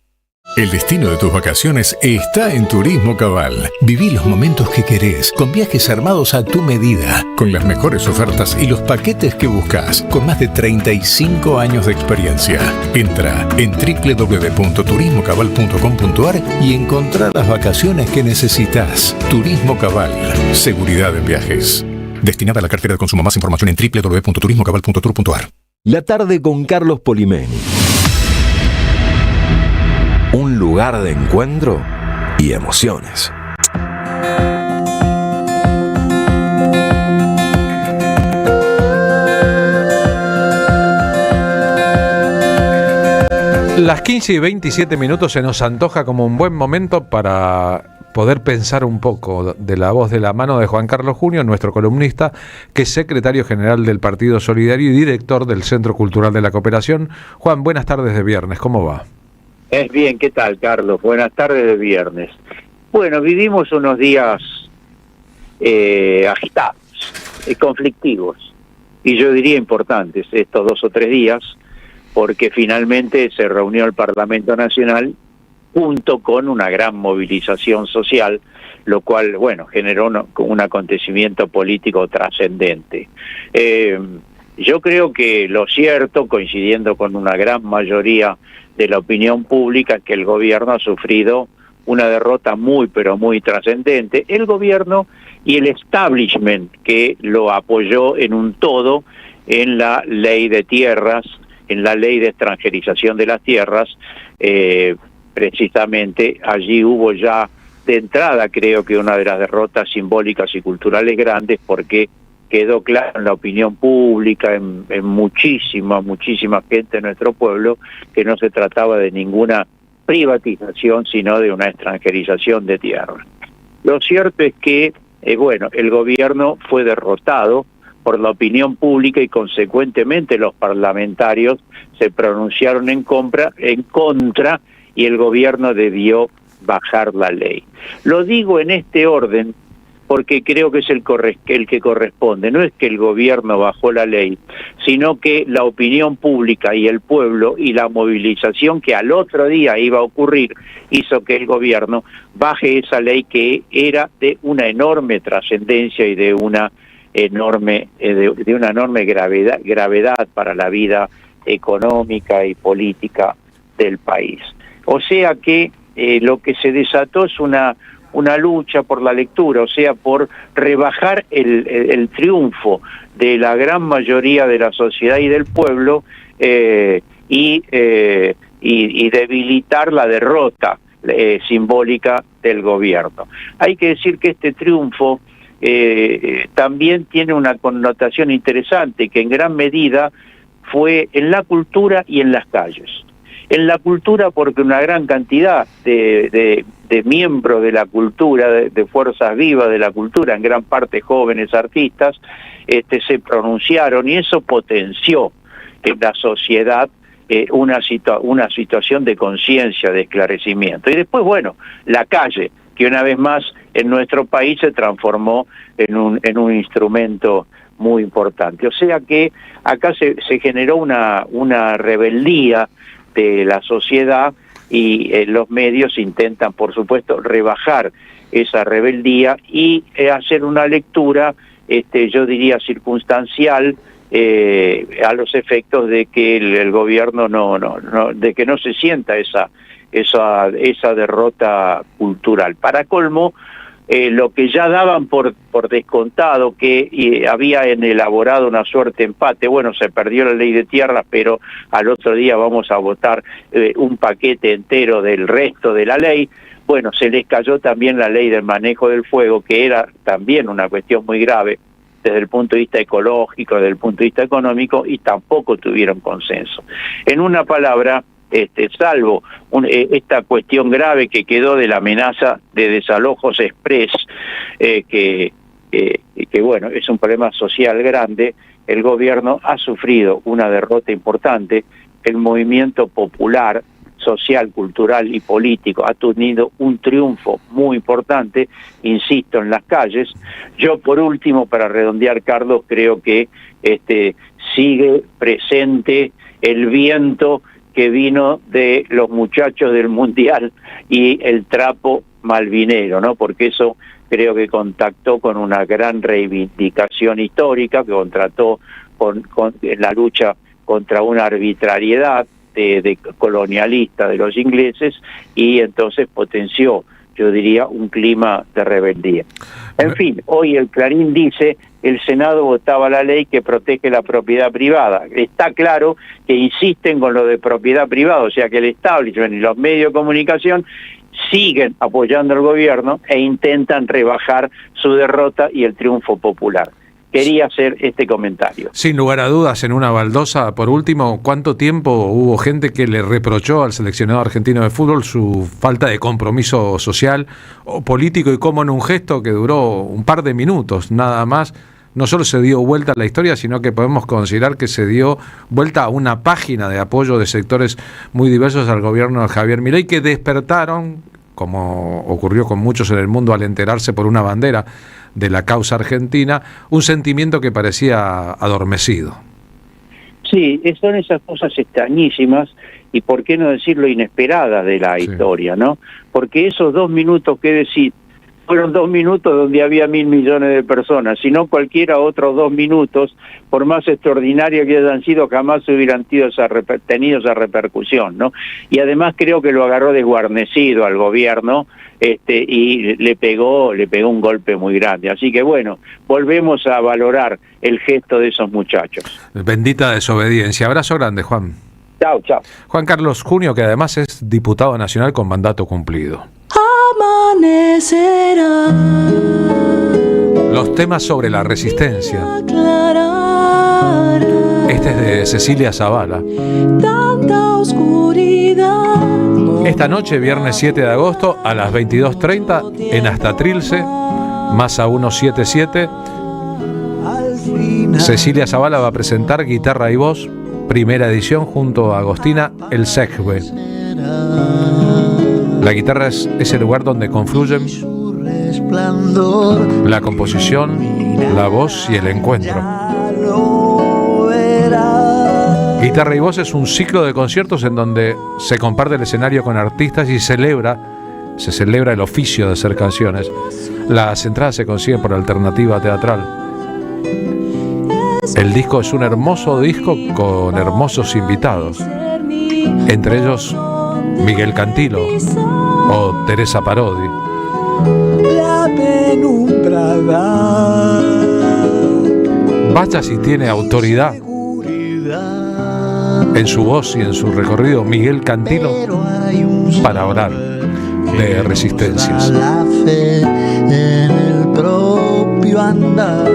El destino de tus vacaciones está en Turismo Cabal. Viví los momentos que querés, con viajes armados a tu medida, con las mejores ofertas y los paquetes que buscas, con más de 35 años de experiencia. Entra en www.turismocabal.com.ar y encontrá las vacaciones que necesitas. Turismo Cabal, seguridad en viajes. Destinada a la cartera de consumo. Más información en www.turismocabal.tour.ar. La tarde con Carlos Polimeni. Un lugar de encuentro y emociones. Las 15 y 27 minutos se nos antoja como un buen momento para poder pensar un poco de la voz de la mano de Juan Carlos Junio, nuestro columnista, que es secretario general del Partido Solidario y director del Centro Cultural de la Cooperación. Juan, buenas tardes de viernes, ¿cómo va? Es bien, ¿qué tal, Carlos? Buenas tardes de viernes. Bueno, vivimos unos días agitados, conflictivos, y yo diría importantes estos 2 o 3 días, porque finalmente se reunió el Parlamento Nacional junto con una gran movilización social, lo cual, bueno, generó un acontecimiento político trascendente. Yo creo que lo cierto, coincidiendo con una gran mayoría de la opinión pública, que el gobierno ha sufrido una derrota muy, pero muy trascendente. El gobierno y el establishment que lo apoyó en un todo en la ley de tierras, en la ley de extranjerización de las tierras, precisamente allí hubo ya de entrada, creo que una de las derrotas simbólicas y culturales grandes, porque quedó claro en la opinión pública, en muchísima gente de nuestro pueblo, que no se trataba de ninguna privatización, sino de una extranjerización de tierra. Lo cierto es que, el gobierno fue derrotado por la opinión pública y consecuentemente los parlamentarios se pronunciaron en contra y el gobierno debió bajar la ley. Lo digo en este orden porque creo que es el que corresponde. No es que el gobierno bajó la ley, sino que la opinión pública y el pueblo y la movilización que al otro día iba a ocurrir hizo que el gobierno baje esa ley que era de una enorme trascendencia y de una enorme gravedad para la vida económica y política del país. O sea que lo que se desató es una lucha por la lectura, o sea, por rebajar el triunfo de la gran mayoría de la sociedad y del pueblo y debilitar la derrota simbólica del gobierno. Hay que decir que este triunfo también tiene una connotación interesante, que en gran medida fue en la cultura y en las calles. En la cultura porque una gran cantidad de miembros de la cultura, de fuerzas vivas de la cultura, en gran parte jóvenes artistas, se pronunciaron y eso potenció en la sociedad una situación de conciencia, de esclarecimiento. Y después, la calle, que una vez más en nuestro país se transformó en un instrumento muy importante. O sea que acá se generó una rebeldía de la sociedad y los medios intentan, por supuesto, rebajar esa rebeldía y hacer una lectura, yo diría, circunstancial a los efectos de que el gobierno de que no se sienta esa derrota cultural. Para colmo, lo que ya daban por descontado, que habían elaborado una suerte de empate, se perdió la ley de tierras, pero al otro día vamos a votar un paquete entero del resto de la ley. Se les cayó también la ley del manejo del fuego, que era también una cuestión muy grave, desde el punto de vista ecológico, desde el punto de vista económico, y tampoco tuvieron consenso. En una palabra, salvo esta cuestión grave que quedó de la amenaza de desalojos express, que bueno, es un problema social grande, el gobierno ha sufrido una derrota importante. El movimiento popular, social, cultural y político ha tenido un triunfo muy importante, insisto, en las calles. Yo, por último, para redondear, Carlos, creo que sigue presente el viento que vino de los muchachos del Mundial y el trapo malvinero, ¿no? Porque eso creo que contactó con una gran reivindicación histórica, que contrató con la lucha contra una arbitrariedad de colonialista de los ingleses, y entonces potenció, yo diría, un clima de rebeldía. En fin, hoy el Clarín dice: el Senado votaba la ley que protege la propiedad privada. Está claro que insisten con lo de propiedad privada, o sea que el establishment y los medios de comunicación siguen apoyando al gobierno e intentan rebajar su derrota y el triunfo popular. Quería hacer este comentario. Sin lugar a dudas, en una baldosa, por último, ¿cuánto tiempo hubo gente que le reprochó al seleccionado argentino de fútbol su falta de compromiso social o político, y cómo en un gesto que duró un par de minutos nada más, no solo se dio vuelta a la historia, sino que podemos considerar que se dio vuelta a una página de apoyo de sectores muy diversos al gobierno de Javier Milei, que despertaron, como ocurrió con muchos en el mundo al enterarse por una bandera de la causa argentina, un sentimiento que parecía adormecido. Sí, son esas cosas extrañísimas, y por qué no decirlo, inesperadas de la historia, ¿no? Porque esos 2 minutos que decís fueron 2 minutos donde había 1.000 millones de personas, si no cualquiera otros 2 minutos, por más extraordinarios que hayan sido, jamás hubieran tenido esa repercusión, ¿no? Y además creo que lo agarró desguarnecido al gobierno, y le pegó un golpe muy grande. Así que bueno, volvemos a valorar el gesto de esos muchachos. Bendita desobediencia. Abrazo grande, Juan. Chao, chao. Juan Carlos Junio, que además es diputado nacional con mandato cumplido. Amanecerá. Los temas sobre la resistencia. Este es de Cecilia Zavala. Tanta oscuridad. Esta noche, viernes 7 de agosto, a las 22:30, en Hasta Trilce, Masa 177, Cecilia Zavala va a presentar Guitarra y Voz, primera edición, junto a Agostina El Segbe. La guitarra es el lugar donde confluyen la composición, la voz y el encuentro. Guitarra y Voz es un ciclo de conciertos en donde se comparte el escenario con artistas y se celebra el oficio de hacer canciones. Las entradas se consiguen por Alternativa Teatral. El disco es un hermoso disco con hermosos invitados, entre ellos Miguel Cantilo o Teresa Parodi. Vaya si tiene autoridad en su voz y en su recorrido Miguel Cantilo para hablar de resistencias. La fe en el propio andar,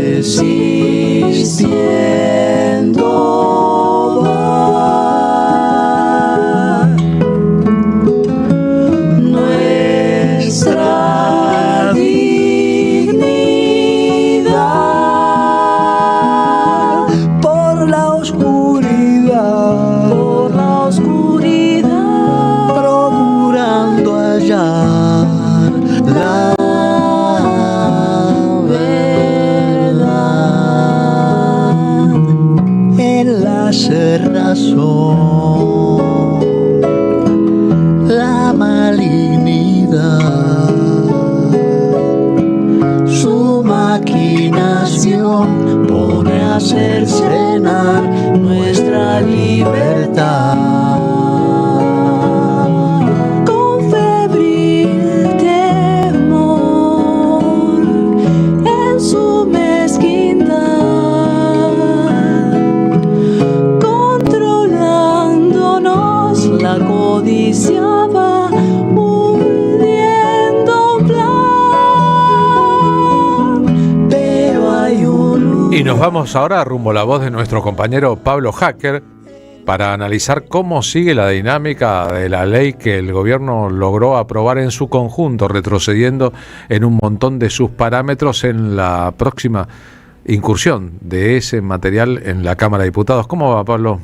resistiendo va nuestra dignidad por la oscuridad, procurando hallar la cerrazón, la malignidad, su maquinación pone a cercenar nuestra libertad. Con febril temor en su mezquindad, la codiciaba urdiendo. nos vamos ahora rumbo a la voz de nuestro compañero Pablo Hacker para analizar cómo sigue la dinámica de la ley que el gobierno logró aprobar en su conjunto, retrocediendo en un montón de sus parámetros en la próxima incursión de ese material en la Cámara de Diputados. ¿Cómo va, Pablo?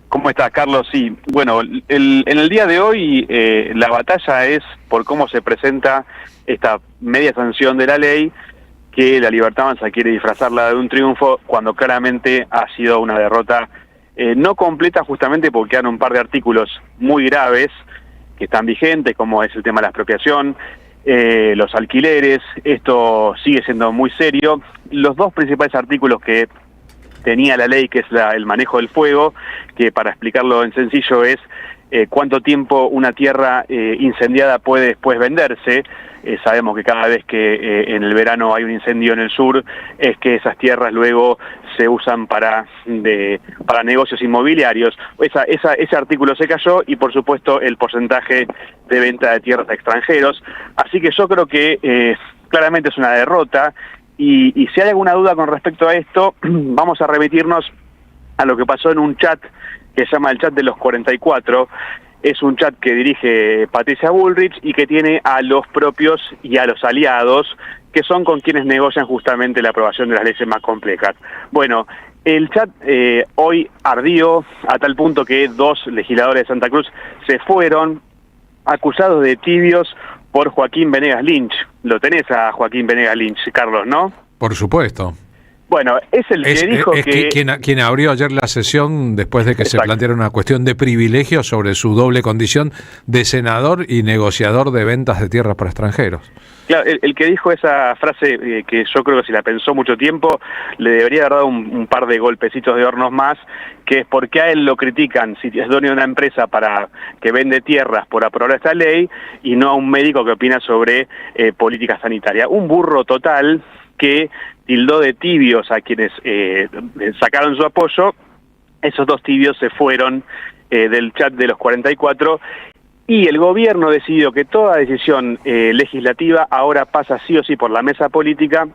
¿Cómo estás, Carlos? Sí, bueno, en el día de hoy la batalla es por cómo se presenta esta media sanción de la ley, que la Libertad Avanza quiere disfrazarla de un triunfo cuando claramente ha sido una derrota no completa, justamente porque quedan un par de artículos muy graves que están vigentes, como es el tema de la expropiación, los alquileres. Esto sigue siendo muy serio. Los dos principales artículos que tenía la ley, que es el manejo del fuego, que para explicarlo en sencillo es cuánto tiempo una tierra incendiada puede después venderse. Sabemos que cada vez que en el verano hay un incendio en el sur, es que esas tierras luego se usan para negocios inmobiliarios. Ese artículo se cayó, y por supuesto el porcentaje de venta de tierras a extranjeros. Así que yo creo que claramente es una derrota, y si hay alguna duda con respecto a esto, vamos a remitirnos a lo que pasó en un chat que se llama el chat de los 44. Es un chat que dirige Patricia Bullrich y que tiene a los propios y a los aliados, que son con quienes negocian justamente la aprobación de las leyes más complejas. Bueno, el chat hoy ardió a tal punto que 2 legisladores de Santa Cruz se fueron acusados de tibios por Joaquín Venegas Lynch. Lo tenés a Joaquín Venegas Lynch, Carlos, ¿no? Por supuesto. Bueno, es el que dijo que... Quien abrió ayer la sesión después de que se planteara una cuestión de privilegio sobre su doble condición de senador y negociador de ventas de tierras para extranjeros. Claro, el que dijo esa frase, que yo creo que si la pensó mucho tiempo, le debería haber dado un par de golpecitos de hornos más, que es porque a él lo critican si es dueño de una empresa que vende tierras por aprobar esta ley, y no a un médico que opina sobre política sanitaria. Un burro total que tildó de tibios a quienes sacaron su apoyo. Esos 2 tibios se fueron del chat de los 44, y el gobierno decidió que toda decisión legislativa ahora pasa sí o sí por la mesa política,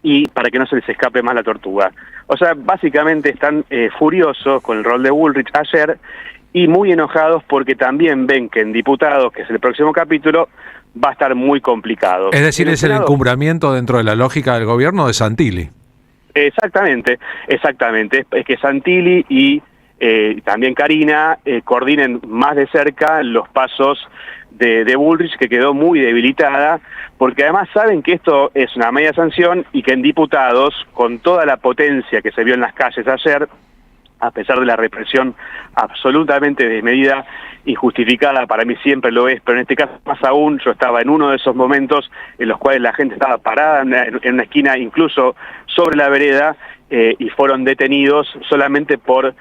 y para que no se les escape más la tortuga. O sea, básicamente están furiosos con el rol de Bullrich ayer, y muy enojados porque también ven que en diputados, que es el próximo capítulo, va a estar muy complicado. Es decir, es el encumbramiento dentro de la lógica del gobierno de Santilli. Exactamente. Es que Santilli y también Karina coordinen más de cerca los pasos de Bullrich, que quedó muy debilitada, porque además saben que esto es una media sanción, y que en diputados, con toda la potencia que se vio en las calles ayer, a pesar de la represión absolutamente desmedida, injustificada, para mí siempre lo es, pero en este caso más aún, yo estaba en uno de esos momentos en los cuales la gente estaba parada en una esquina, incluso sobre la vereda, y fueron detenidos solamente por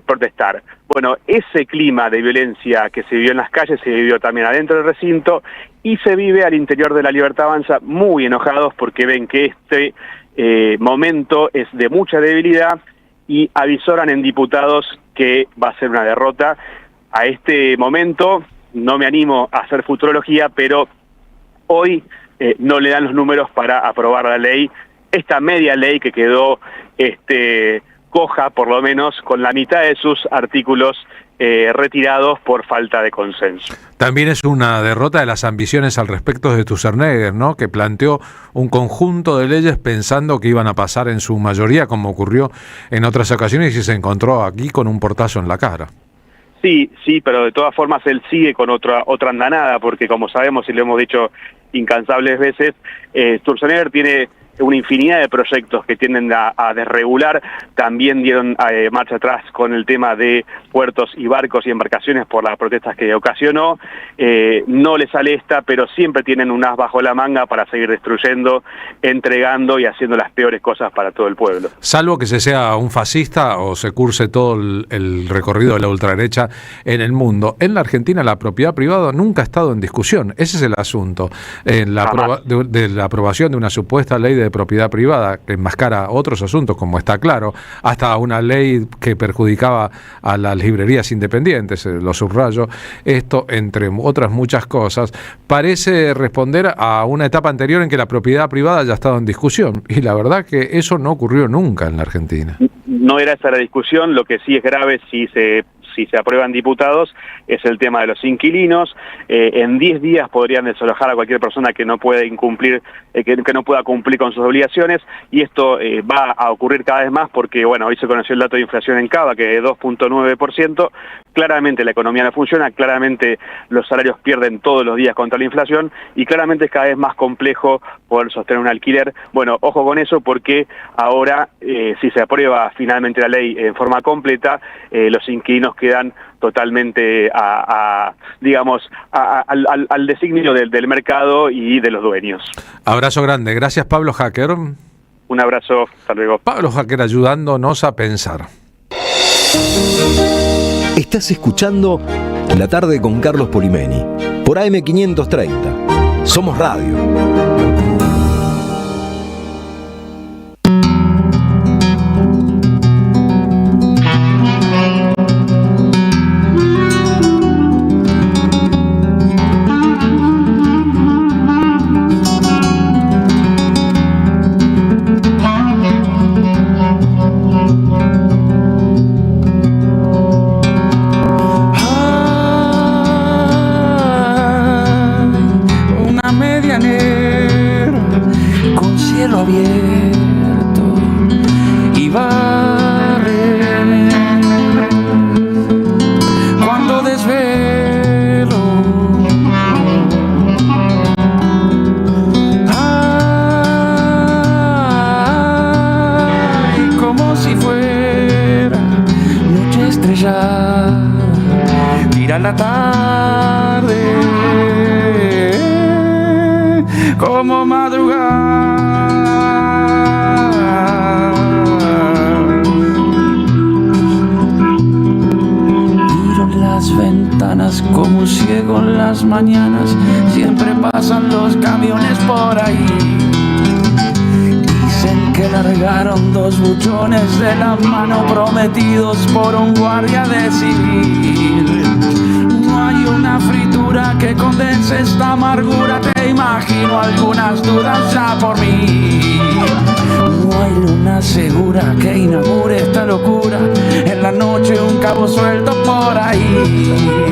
protestar. Bueno, ese clima de violencia que se vivió en las calles se vivió también adentro del recinto, y se vive al interior de la Libertad Avanza, muy enojados porque ven que este momento es de mucha debilidad, y avisoran en diputados que va a ser una derrota. A este momento no me animo a hacer futurología, pero hoy no le dan los números para aprobar la ley, esta media ley que quedó coja, por lo menos, con la mitad de sus artículos retirados por falta de consenso. También es una derrota de las ambiciones al respecto de Sturzenegger, ¿no? Que planteó un conjunto de leyes pensando que iban a pasar en su mayoría, como ocurrió en otras ocasiones, y se encontró aquí con un portazo en la cara. Sí, pero de todas formas él sigue con otra andanada, porque como sabemos y lo hemos dicho incansables veces, Sturzenegger tiene una infinidad de proyectos que tienden a desregular. También dieron marcha atrás con el tema de puertos y barcos y embarcaciones por las protestas que ocasionó. No le sale esta, pero siempre tienen un as bajo la manga para seguir destruyendo, entregando y haciendo las peores cosas para todo el pueblo. Salvo que se sea un fascista o se curse todo el recorrido de la ultraderecha en el mundo. En la Argentina la propiedad privada nunca ha estado en discusión. Ese es el asunto. En la aprobación de una supuesta ley de de propiedad privada, que enmascara otros asuntos, como está claro, hasta una ley que perjudicaba a las librerías independientes, lo subrayo, esto entre otras muchas cosas, parece responder a una etapa anterior en que la propiedad privada ya ha estado en discusión, y la verdad que eso no ocurrió nunca en la Argentina. No era esa la discusión, lo que sí es grave si se aprueban diputados es el tema de los inquilinos. En 10 días podrían desalojar a cualquier persona que no pueda incumplir, que no pueda cumplir con sus obligaciones, y esto va a ocurrir cada vez más porque, bueno, hoy se conoció el dato de inflación en Cava, que es de 2.9%, claramente la economía no funciona, claramente los salarios pierden todos los días contra la inflación, y claramente es cada vez más complejo poder sostener un alquiler. Bueno, ojo con eso, porque ahora, si se aprueba finalmente la ley en forma completa, los inquilinos quedan totalmente al designio del mercado y de los dueños. Abrazo grande. Gracias, Pablo Hacker. Un abrazo. Hasta luego. Pablo Hacker ayudándonos a pensar. Estás escuchando La Tarde con Carlos Polimeni por AM530. Somos Radio. La tarde como madrugada, miro las ventanas como un ciego en las mañanas, siempre pasan los camiones por ahí. Dicen que largaron 2 buchones de la mano prometidos por un guardia de civil. Hay una fritura que condense esta amargura, te imagino algunas dudas ya por mí. No hay luna segura que inaugure esta locura, en la noche un cabo suelto por ahí.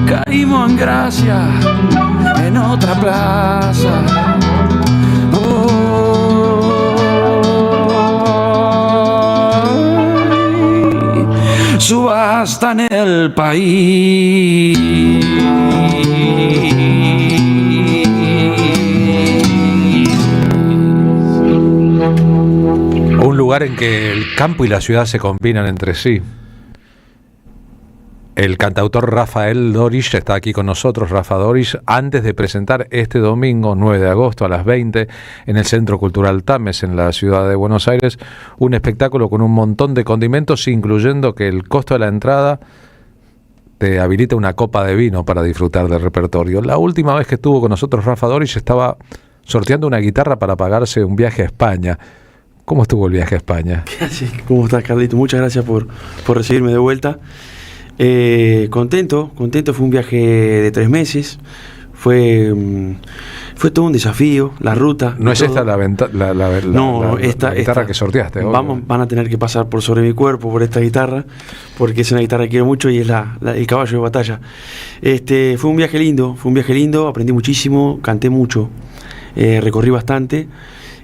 Caímos en gracia en otra plaza. Subasta en el país. Un lugar en que el campo y la ciudad se combinan entre sí. El cantautor Rafael Doris está aquí con nosotros. Rafa Doris, antes de presentar este domingo 9 de agosto a las 20 en el Centro Cultural Tames en la ciudad de Buenos Aires, un espectáculo con un montón de condimentos, incluyendo que el costo de la entrada te habilita una copa de vino para disfrutar del repertorio. La última vez que estuvo con nosotros Rafa Doris estaba sorteando una guitarra para pagarse un viaje a España. ¿Cómo estuvo el viaje a España? ¿Cómo estás, Carlito? Muchas gracias por recibirme de vuelta. Contento, fue un viaje de 3 meses, fue todo un desafío, la ruta. ¿No es esta la guitarra que sorteaste? Van a tener que pasar por sobre mi cuerpo por esta guitarra, porque es una guitarra que quiero mucho y es el caballo de batalla. Fue un viaje lindo, aprendí muchísimo, canté mucho, recorrí bastante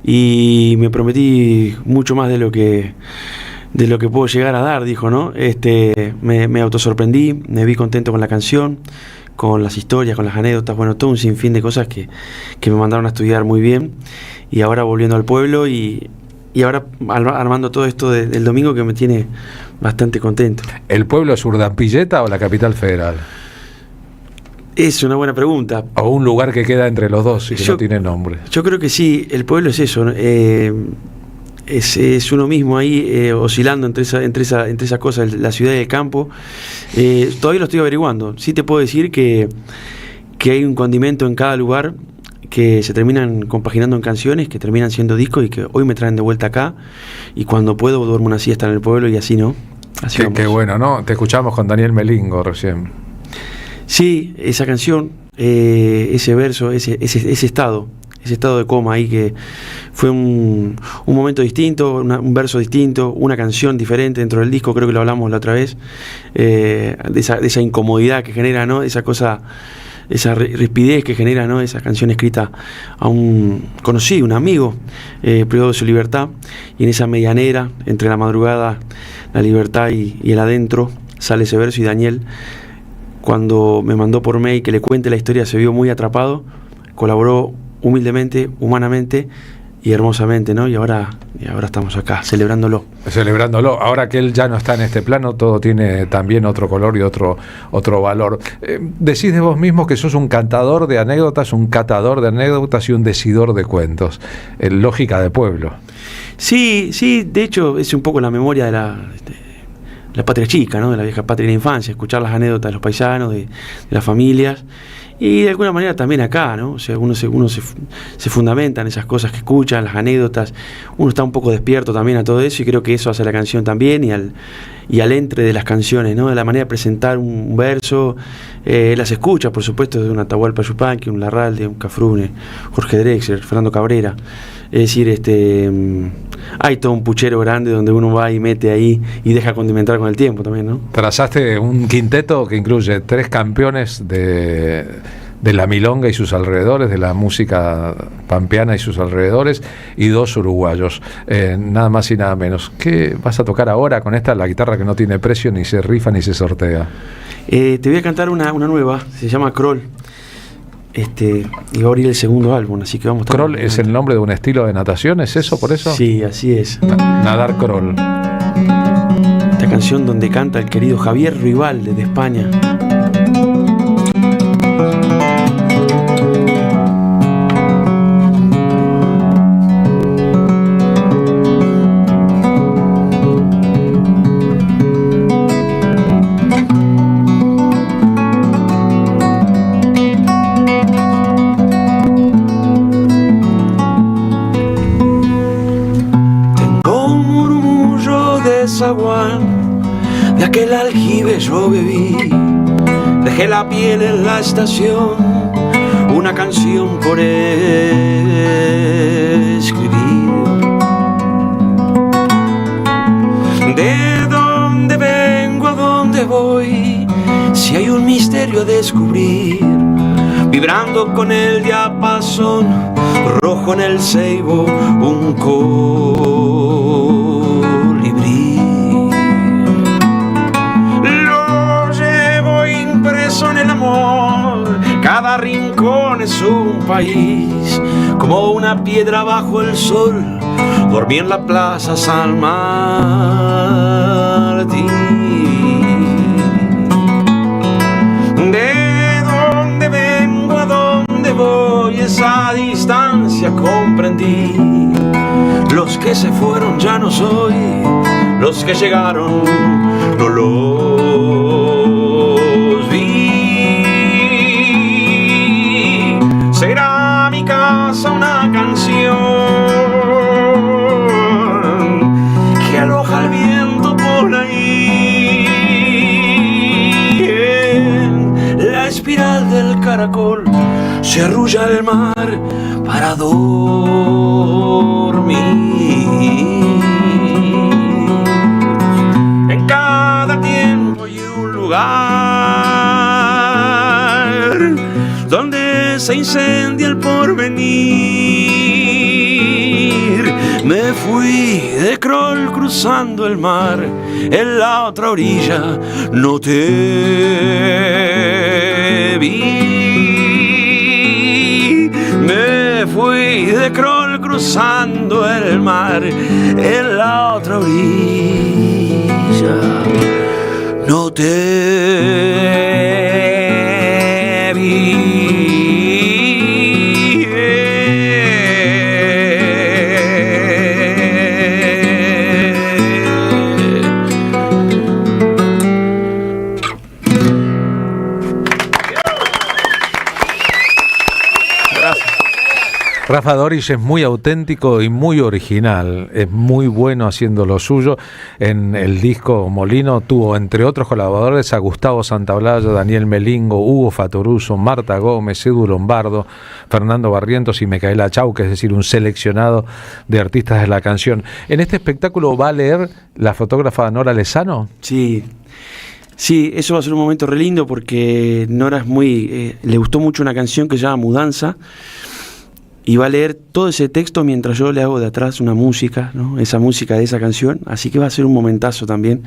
y me prometí mucho más de lo que puedo llegar a dar, dijo, ¿no? Me autosorprendí, me vi contento con la canción, con las historias, con las anécdotas, bueno, todo un sinfín de cosas que me mandaron a estudiar muy bien, y ahora volviendo al pueblo y ahora armando todo esto del domingo, que me tiene bastante contento. ¿El pueblo es Urdampilleta o la capital federal? Es una buena pregunta. ¿O un lugar que queda entre los dos y que no tiene nombre? Yo creo que sí, el pueblo es eso, es uno mismo ahí oscilando entre esa cosa, la ciudad y el campo. Todavía lo estoy averiguando. Sí te puedo decir que hay un condimento en cada lugar que se terminan compaginando en canciones, que terminan siendo discos y que hoy me traen de vuelta acá, y cuando puedo duermo una siesta en el pueblo y así, ¿no? Así qué bueno, ¿no? Te escuchamos con Daniel Melingo recién. Sí, esa canción, ese verso, ese estado de coma ahí, que fue un momento distinto, un verso distinto, una canción diferente dentro del disco. Creo que lo hablamos la otra vez, de esa incomodidad que genera, ¿no? Esa cosa, esa rispidez que genera, ¿no? Esa canción escrita a un conocido, un amigo, privado de su libertad, y en esa medianera entre la madrugada, la libertad y el adentro sale ese verso. Y Daniel, cuando me mandó por mail que le cuente la historia, se vio muy atrapado, colaboró humildemente, humanamente y hermosamente, ¿no? Y ahora estamos acá, celebrándolo. Ahora que él ya no está en este plano, todo tiene también otro color y otro valor. Decís de vos mismo que sos un cantador de anécdotas, un catador de anécdotas y un decidor de cuentos. Lógica de pueblo. Sí, de hecho es un poco la memoria de la patria chica, ¿no? De la vieja patria de la infancia, escuchar las anécdotas de los paisanos, de las familias. Y de alguna manera también acá, ¿no? O sea, uno se fundamenta en esas cosas que escucha, las anécdotas. Uno está un poco despierto también a todo eso, y creo que eso hace la canción también, y al entre de las canciones, ¿no? De la manera de presentar un verso, las escucha, por supuesto, de un Atahualpa Yupanqui, un Larralde, un Cafrune, Jorge Drexler, Fernando Cabrera. Es decir, hay todo un puchero grande donde uno va y mete ahí y deja condimentar con el tiempo también, ¿no? Trazaste un quinteto que incluye 3 campeones de la milonga y sus alrededores, de la música pampeana y sus alrededores, y 2 uruguayos, nada más y nada menos. ¿Qué vas a tocar ahora con esta, la guitarra que no tiene precio, ni se rifa ni se sortea? Te voy a cantar una nueva, se llama Kroll. Y va a abrir el segundo álbum, así que vamos a estar... ¿Kroll es el nombre de un estilo de natación? ¿Es eso, por eso? Sí, así es. Nadar Kroll. Esta canción donde canta el querido Javier Rivalde de España. De aquel aljibe yo bebí, dejé la piel en la estación, una canción por escribir. De dónde vengo, a dónde voy, si hay un misterio a descubrir, vibrando con el diapasón rojo en el ceibo, un en el amor, cada rincón es un país, como una piedra bajo el sol, dormí en la plaza San Martín. De dónde vengo, a dónde voy, esa distancia comprendí. Los que se fueron ya no soy, los que llegaron no los vi. Será mi casa una canción que aloja el viento por ahí. En la espiral del caracol se arrulla el mar para dormir. En cada tiempo hay un lugar donde se incendia el porvenir. Me fui de Kroll cruzando el mar, en la otra orilla no te vi. Me fui de Kroll cruzando el mar, en la otra orilla no te vi. Rafa Dorisch es muy auténtico y muy original, es muy bueno haciendo lo suyo. En el disco Molino tuvo, entre otros colaboradores, a Gustavo Santaolalla, Daniel Melingo, Hugo Fatoruso, Marta Gómez, Edu Lombardo, Fernando Barrientos y Micaela Chauque, es decir, un seleccionado de artistas de la canción. En este espectáculo va a leer la fotógrafa Nora Lezano. Sí, eso va a ser un momento re lindo porque Nora es le gustó mucho una canción que se llama Mudanza y va a leer todo ese texto mientras yo le hago de atrás una música, ¿no? Esa música de esa canción, así que va a ser un momentazo también,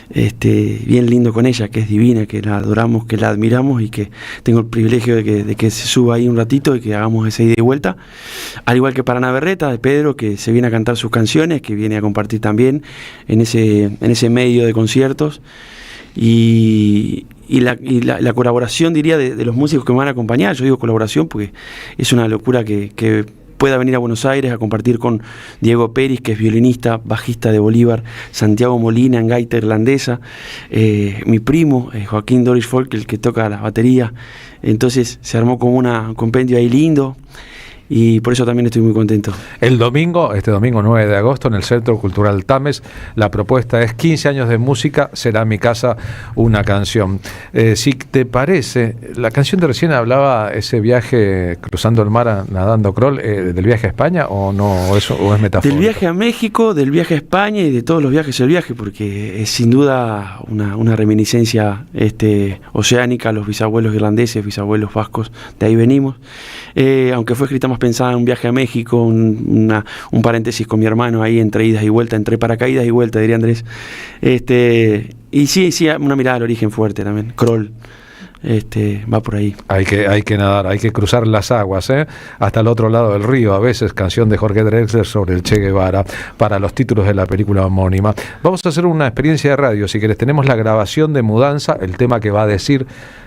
bien lindo con ella, que es divina, que la adoramos, que la admiramos y que tengo el privilegio de que se suba ahí un ratito y que hagamos esa ida y vuelta, al igual que para Ana Berreta de Pedro, que se viene a cantar sus canciones, que viene a compartir también en ese medio de conciertos. Y la colaboración, diría, de los músicos que me van a acompañar. Yo digo colaboración porque es una locura que pueda venir a Buenos Aires a compartir con Diego Peris, que es violinista, bajista de Bolívar, Santiago Molina en gaita irlandesa, mi primo Joaquín Dorisch Folk, el que toca la batería. Entonces se armó como un compendio ahí lindo. Y por eso también estoy muy contento. Este domingo 9 de agosto, en el Centro Cultural Tames, la propuesta es 15 años de música, será mi casa una canción. Si te parece, la canción de recién hablaba ese viaje cruzando el mar nadando crawl, ¿del viaje a España o no? ¿O es metafórico? Del viaje a México, del viaje a España y de todos los viajes el viaje, porque es sin duda una reminiscencia oceánica, los bisabuelos irlandeses, bisabuelos vascos, de ahí venimos. Aunque fue escrita más pensada en un viaje a México, un paréntesis con mi hermano ahí entre idas y vueltas, entre paracaídas y vueltas, diría Andrés. Y sí, una mirada al origen fuerte también. Kroll. Va por ahí. Hay que nadar, hay que cruzar las aguas, hasta el otro lado del río. A veces, canción de Jorge Drexler sobre el Che Guevara, para los títulos de la película homónima. Vamos a hacer una experiencia de radio, si querés. Tenemos la grabación de Mudanza, el tema que va a decir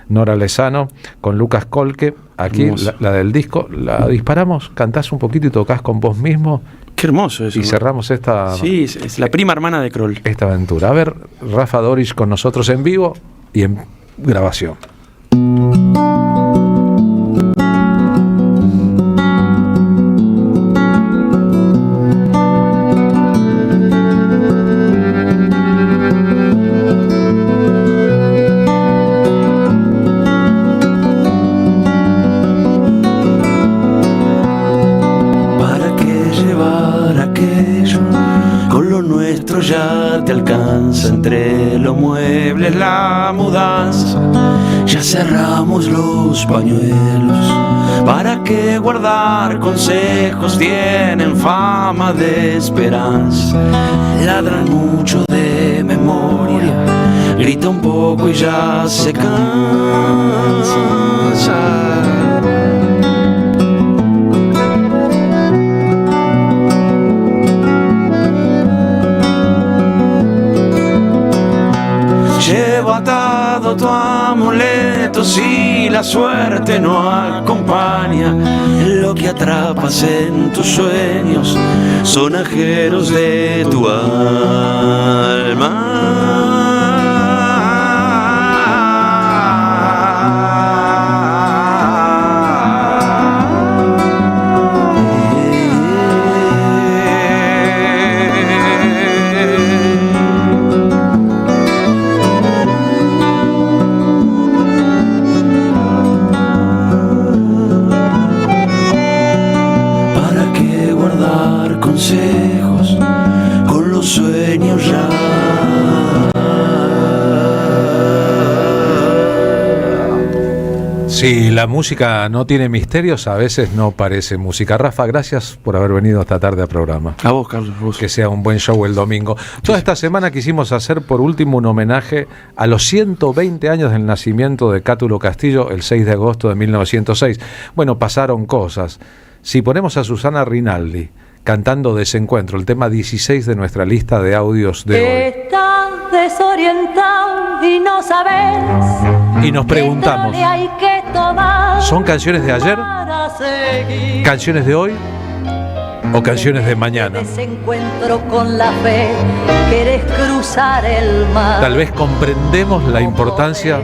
Nora Lezano con Lucas Colque. Aquí la del disco, la disparamos, cantás un poquito y tocás con vos mismo. Qué hermoso eso. Y cerramos esta... Sí, es la prima hermana de Kroll. Esta aventura. A ver, Rafa Dorisch con nosotros en vivo y en grabación. ¿Para qué llevar aquello? Con lo nuestro ya te alcanza. Entre los muebles la mudanza. Ya cerramos los pañuelos. ¿Para qué guardar consejos? Tienen fama de esperanza. Ladran mucho de memoria. Grita un poco y ya se cansa. Llevo atado tu amuleto si la suerte no acompaña. Lo que atrapas en tus sueños sonajeros de tu alma. Consejos con los sueños ya. Si la música no tiene misterios, a veces no parece música. Rafa, gracias por haber venido esta tarde al programa. A vos, Carlos. Vos. Que sea un buen show el domingo. Toda esta semana quisimos hacer por último un homenaje a los 120 años del nacimiento de Cátulo Castillo, el 6 de agosto de 1906. Bueno, pasaron cosas. Si ponemos a Susana Rinaldi cantando Desencuentro, el tema 16 de nuestra lista de audios de hoy. Estás desorientado y no sabes. Y nos preguntamos, hay que tomar ¿son canciones de ayer, canciones de hoy o canciones de mañana? Desencuentro con la fe, querés cruzar el mar. Tal vez comprendemos la importancia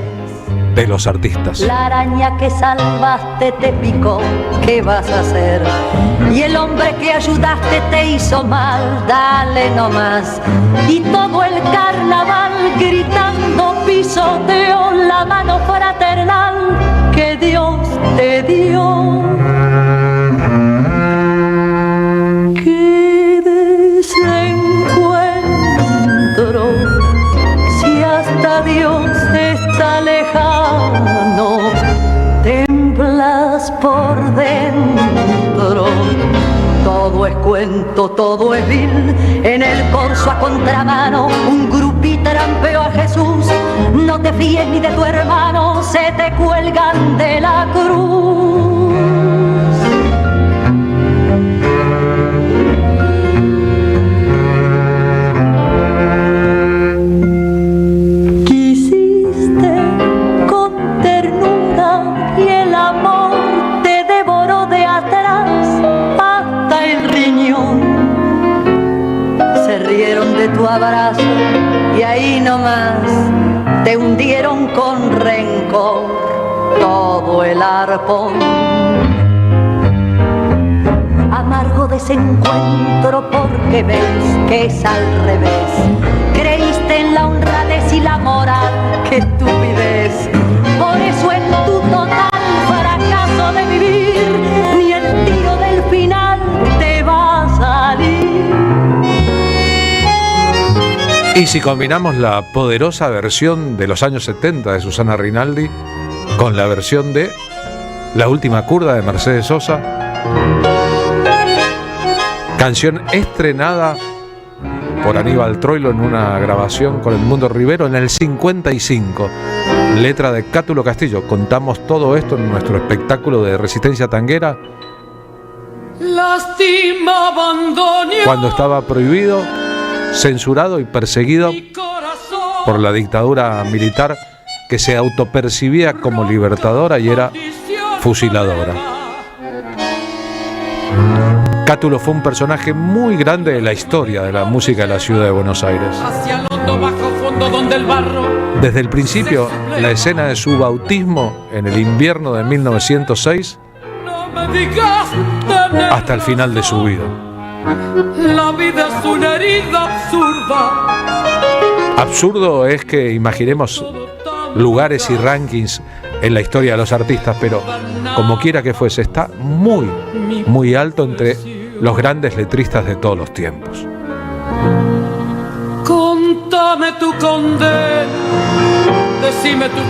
de los artistas. La araña que salvaste te picó, ¿qué vas a hacer? Y el hombre que ayudaste te hizo mal, dale nomás. Y todo el carnaval gritando pisoteó la mano fraternal que Dios te dio. Qué desencuentro, si hasta Dios está lejano, temblas por dentro. Todo es cuento, todo es vil. En el corso a contramano un grupito trampeó a Jesús. No te fíes ni de tu hermano, se te cuelgan de la cruz. Quisiste con ternura y el amor te devoró de atrás hasta el riñón. Se rieron de tu abrazo y ahí nomás te hundieron con rencor todo el arpón. Amargo desencuentro porque ves que es al revés. Creíste en la honradez y la moral, qué estupidez. Por eso en tu total fracaso de vivir, ni el tiro del final te va a salir. Y si combinamos la poderosa versión de los años 70 de Susana Rinaldi con la versión de La última curda de Mercedes Sosa, canción estrenada por Aníbal Troilo en una grabación con Edmundo Rivero en el 55, letra de Cátulo Castillo. Contamos todo esto en nuestro espectáculo de Resistencia Tanguera, Lástima abandono. cuando estaba prohibido, censurado y perseguido por la dictadura militar que se autopercibía como libertadora y era fusiladora. Cátulo fue un personaje muy grande de la historia de la música de la ciudad de Buenos Aires. Hacia el hondo bajo fondo donde el barro. Desde el principio, la escena de su bautismo en el invierno de 1906 Me digas tener hasta el final de su vida. La vida es una herida absurda. Absurdo es que imaginemos lugares y rankings en la historia de los artistas, pero como quiera que fuese, está muy, muy alto entre los grandes letristas de todos los tiempos. Contame tu condena, decime tu